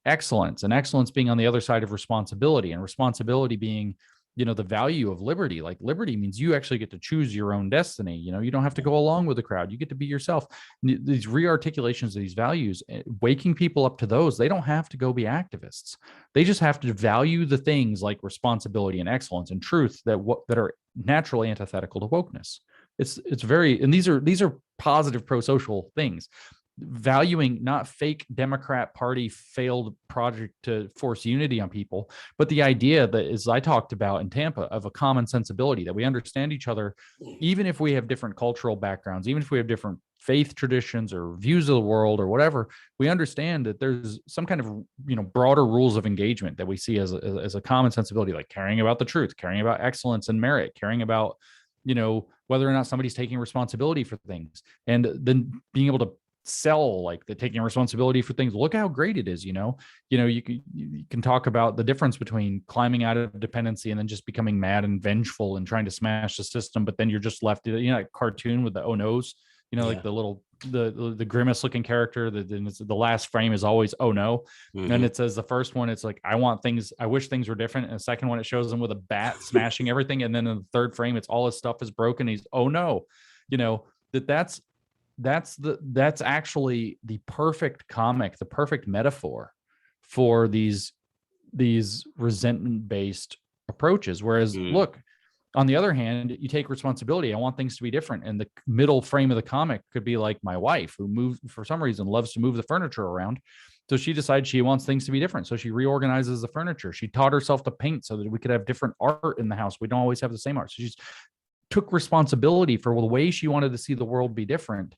excellence, and excellence being on the other side of responsibility, and responsibility being, the value of liberty? Like, liberty means you actually get to choose your own destiny. You don't have to go along with the crowd. You get to be yourself. These rearticulations of these values, waking people up to those, they don't have to go be activists. They just have to value the things like responsibility and excellence and truth that are naturally antithetical to wokeness. It's very, and these are positive pro-social things. Valuing not fake Democrat Party failed project to force unity on people, but the idea that, as I talked about in Tampa, of a common sensibility, that we understand each other, even if we have different cultural backgrounds, even if we have different faith traditions or views of the world or whatever, we understand that there's some kind of, broader rules of engagement that we see as a common sensibility, like caring about the truth, caring about excellence and merit, caring about, whether or not somebody's taking responsibility for things, and then being able to sell like the taking responsibility for things. Look how great it is. You can talk about the difference between climbing out of dependency and then just becoming mad and vengeful and trying to smash the system, but then you're just left, like cartoon with the oh no's, like the little the grimace looking character, the last frame is always oh no. Mm-hmm. And it says the first one, it's like, I wish things were different, and the second one, it shows him with a bat smashing everything, and then in the third frame, it's all his stuff is broken, he's oh no. That's actually the perfect comic, the perfect metaphor for these resentment-based approaches. Whereas, look, on the other hand, you take responsibility. I want things to be different. And the middle frame of the comic could be like my wife, who for some reason loves to move the furniture around. So she decides she wants things to be different. So she reorganizes the furniture. She taught herself to paint so that we could have different art in the house. We don't always have the same art. So she's took responsibility for the way she wanted to see the world be different,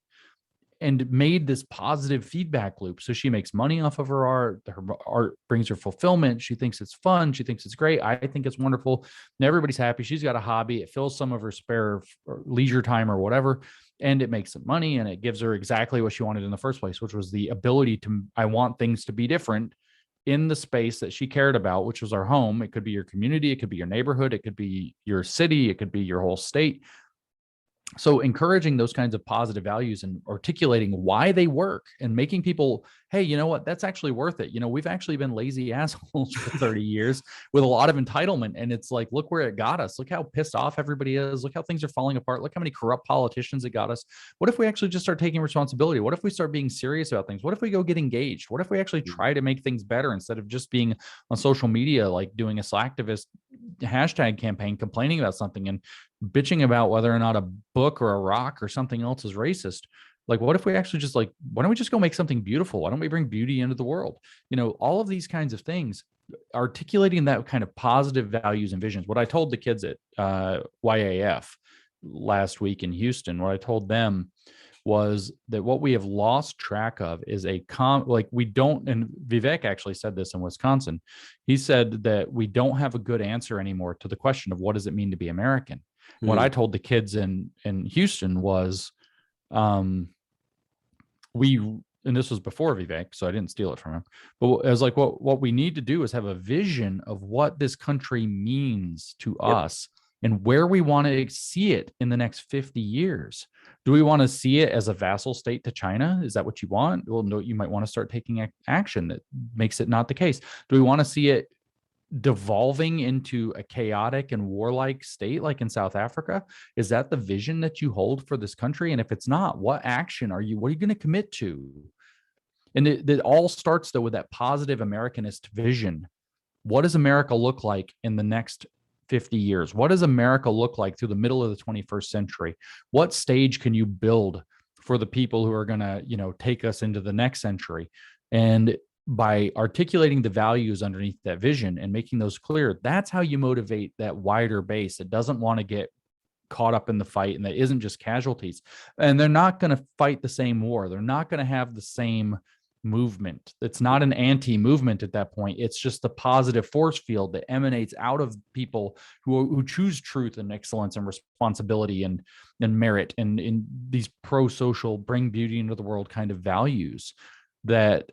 and made this positive feedback loop. So she makes money off of her art. Her art brings her fulfillment. She thinks it's fun. She thinks it's great. I think it's wonderful. And everybody's happy. She's got a hobby. It fills some of her spare or leisure time or whatever. And it makes some money, and it gives her exactly what she wanted in the first place, which was the ability I want things to be different in the space that she cared about, which was our home. It could be your community. It could be your neighborhood. It could be your city. It could be your whole state. So encouraging those kinds of positive values and articulating why they work, and making people, hey, you know what, that's actually worth it. We've actually been lazy assholes for 30 years with a lot of entitlement. And it's like, look where it got us. Look how pissed off everybody is. Look how things are falling apart. Look how many corrupt politicians it got us. What if we actually just start taking responsibility? What if we start being serious about things? What if we go get engaged? What if we actually try to make things better, instead of just being on social media, like doing a slacktivist hashtag campaign, complaining about something and bitching about whether or not a book or a rock or something else is racist? Like, what if we actually just why don't we just go make something beautiful? Why don't we bring beauty into the world? All of these kinds of things, articulating that kind of positive values and visions. What I told the kids at YAF last week in Houston, what I told them was that what we have lost track of is we don't, and Vivek actually said this in Wisconsin. He said that we don't have a good answer anymore to the question of what does it mean to be American. What I told the kids in Houston was, and this was before Vivek, so I didn't steal it from him, but I was like, what we need to do is have a vision of what this country means to us, and where we want to see it in the next 50 years. Do we want to see it as a vassal state to China? Is that what you want? Well, no, you might want to start taking action that makes it not the case. Do we want to see it devolving into a chaotic and warlike state like in South Africa? Is that the vision that you hold for this country? And if it's not, what are you going to commit to? And it all starts though with that positive Americanist vision. What does America look like in the next 50 years? What does America look like through the middle of the 21st century? What stage can you build for the people who are going to, take us into the next century? And by articulating the values underneath that vision and making those clear, that's how you motivate that wider base that doesn't want to get caught up in the fight and that isn't just casualties. And they're not going to fight the same war. They're not going to have the same movement. It's not an anti-movement at that point. It's just a positive force field that emanates out of people who choose truth and excellence and responsibility and merit and in these pro-social, bring beauty into the world kind of values that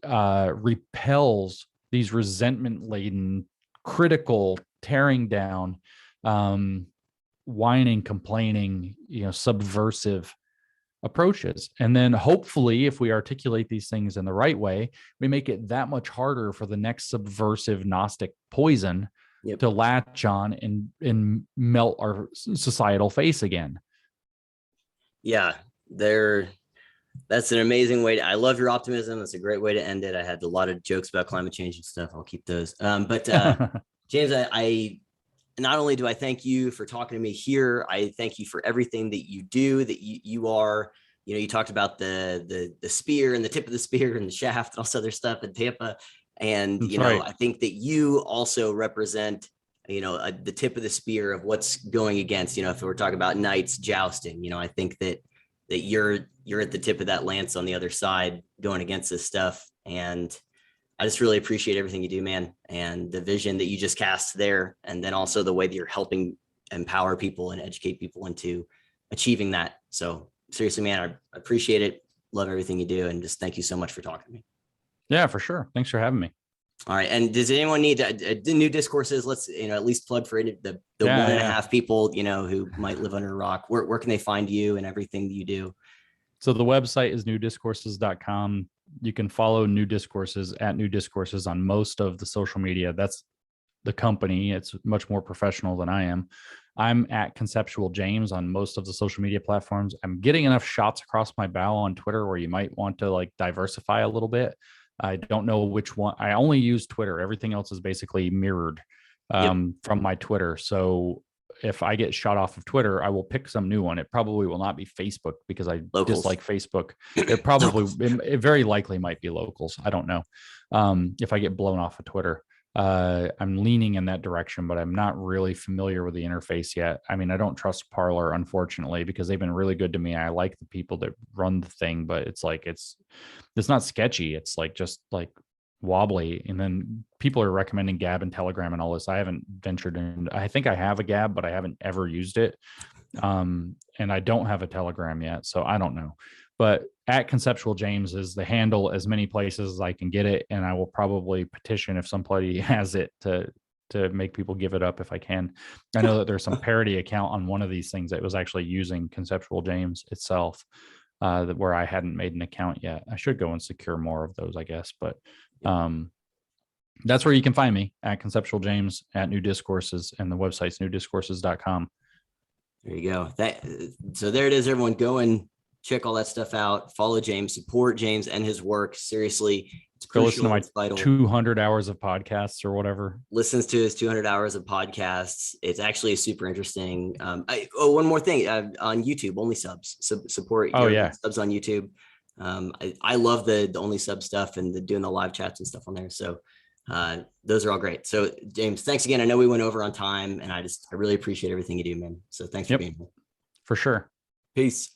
repels these resentment-laden, critical, tearing down, whining, complaining, subversive approaches. And then hopefully, if we articulate these things in the right way, we make it that much harder for the next subversive Gnostic poison to latch on and melt our societal face again. Yeah, that's an amazing way. I love your optimism. That's a great way to end it. I had a lot of jokes about climate change and stuff. I'll keep those. But James, I not only do I thank you for talking to me here, I thank you for everything that you do, that you are, you talked about the spear and the tip of the spear and the shaft and all this other stuff in Tampa. And, That's right. I think that you also represent, the tip of the spear of what's going against, if we're talking about knights jousting, I think that you're at the tip of that lance on the other side going against this stuff. And I just really appreciate everything you do, man, and the vision that you just cast there. And then also the way that you're helping empower people and educate people into achieving that. So seriously, man, I appreciate it. Love everything you do. And just thank you so much for talking to me. Yeah, for sure. Thanks for having me. All right. And does anyone need new discourses? Let's, at least plug for it. The 1.5 people, who might live under a rock. Where can they find you and everything that you do? So the website is newdiscourses.com. You can follow New Discourses at New Discourses on most of the social media. That's the company. It's much more professional than I am. I'm at Conceptual James on most of the social media platforms. I'm getting enough shots across my bow on Twitter where you might want to diversify a little bit. I don't know which one. I only use Twitter. Everything else is basically mirrored from my Twitter. So if I get shot off of Twitter, I will pick some new one. It probably will not be Facebook because I dislike Facebook. It probably, it very likely might be locals. I don't know. If I get blown off of Twitter, I'm leaning in that direction, but I'm not really familiar with the interface yet. I mean, I don't trust Parler, unfortunately, because they've been really good to me. I like the people that run the thing, but it's not sketchy. It's just wobbly. And then people are recommending Gab and Telegram and all this. I haven't ventured in. I think I have a Gab, but I haven't ever used it. And I don't have a Telegram yet, so I don't know. But at Conceptual James is the handle, as many places as I can get it. And I will probably petition if somebody has it to make people give it up if I can. I know that there's some parody account on one of these things that was actually using Conceptual James itself, where I hadn't made an account yet. I should go and secure more of those, I guess. But that's where you can find me, at Conceptual James, at New Discourses, and the website's newdiscourses.com. There you go. So there it is, everyone. Go and check all that stuff out. Follow James, support James and his work. Seriously, it's crucial. Listen to my 200 hours of podcasts or whatever. Listens to his 200 hours of podcasts. It's actually super interesting. One more thing, on YouTube, only subs. Support subs on YouTube. I love the only sub stuff and doing the live chats and stuff on there. So those are all great. So James, thanks again. I know we went over on time, and I really appreciate everything you do, man. So thanks for being here. For sure. Peace.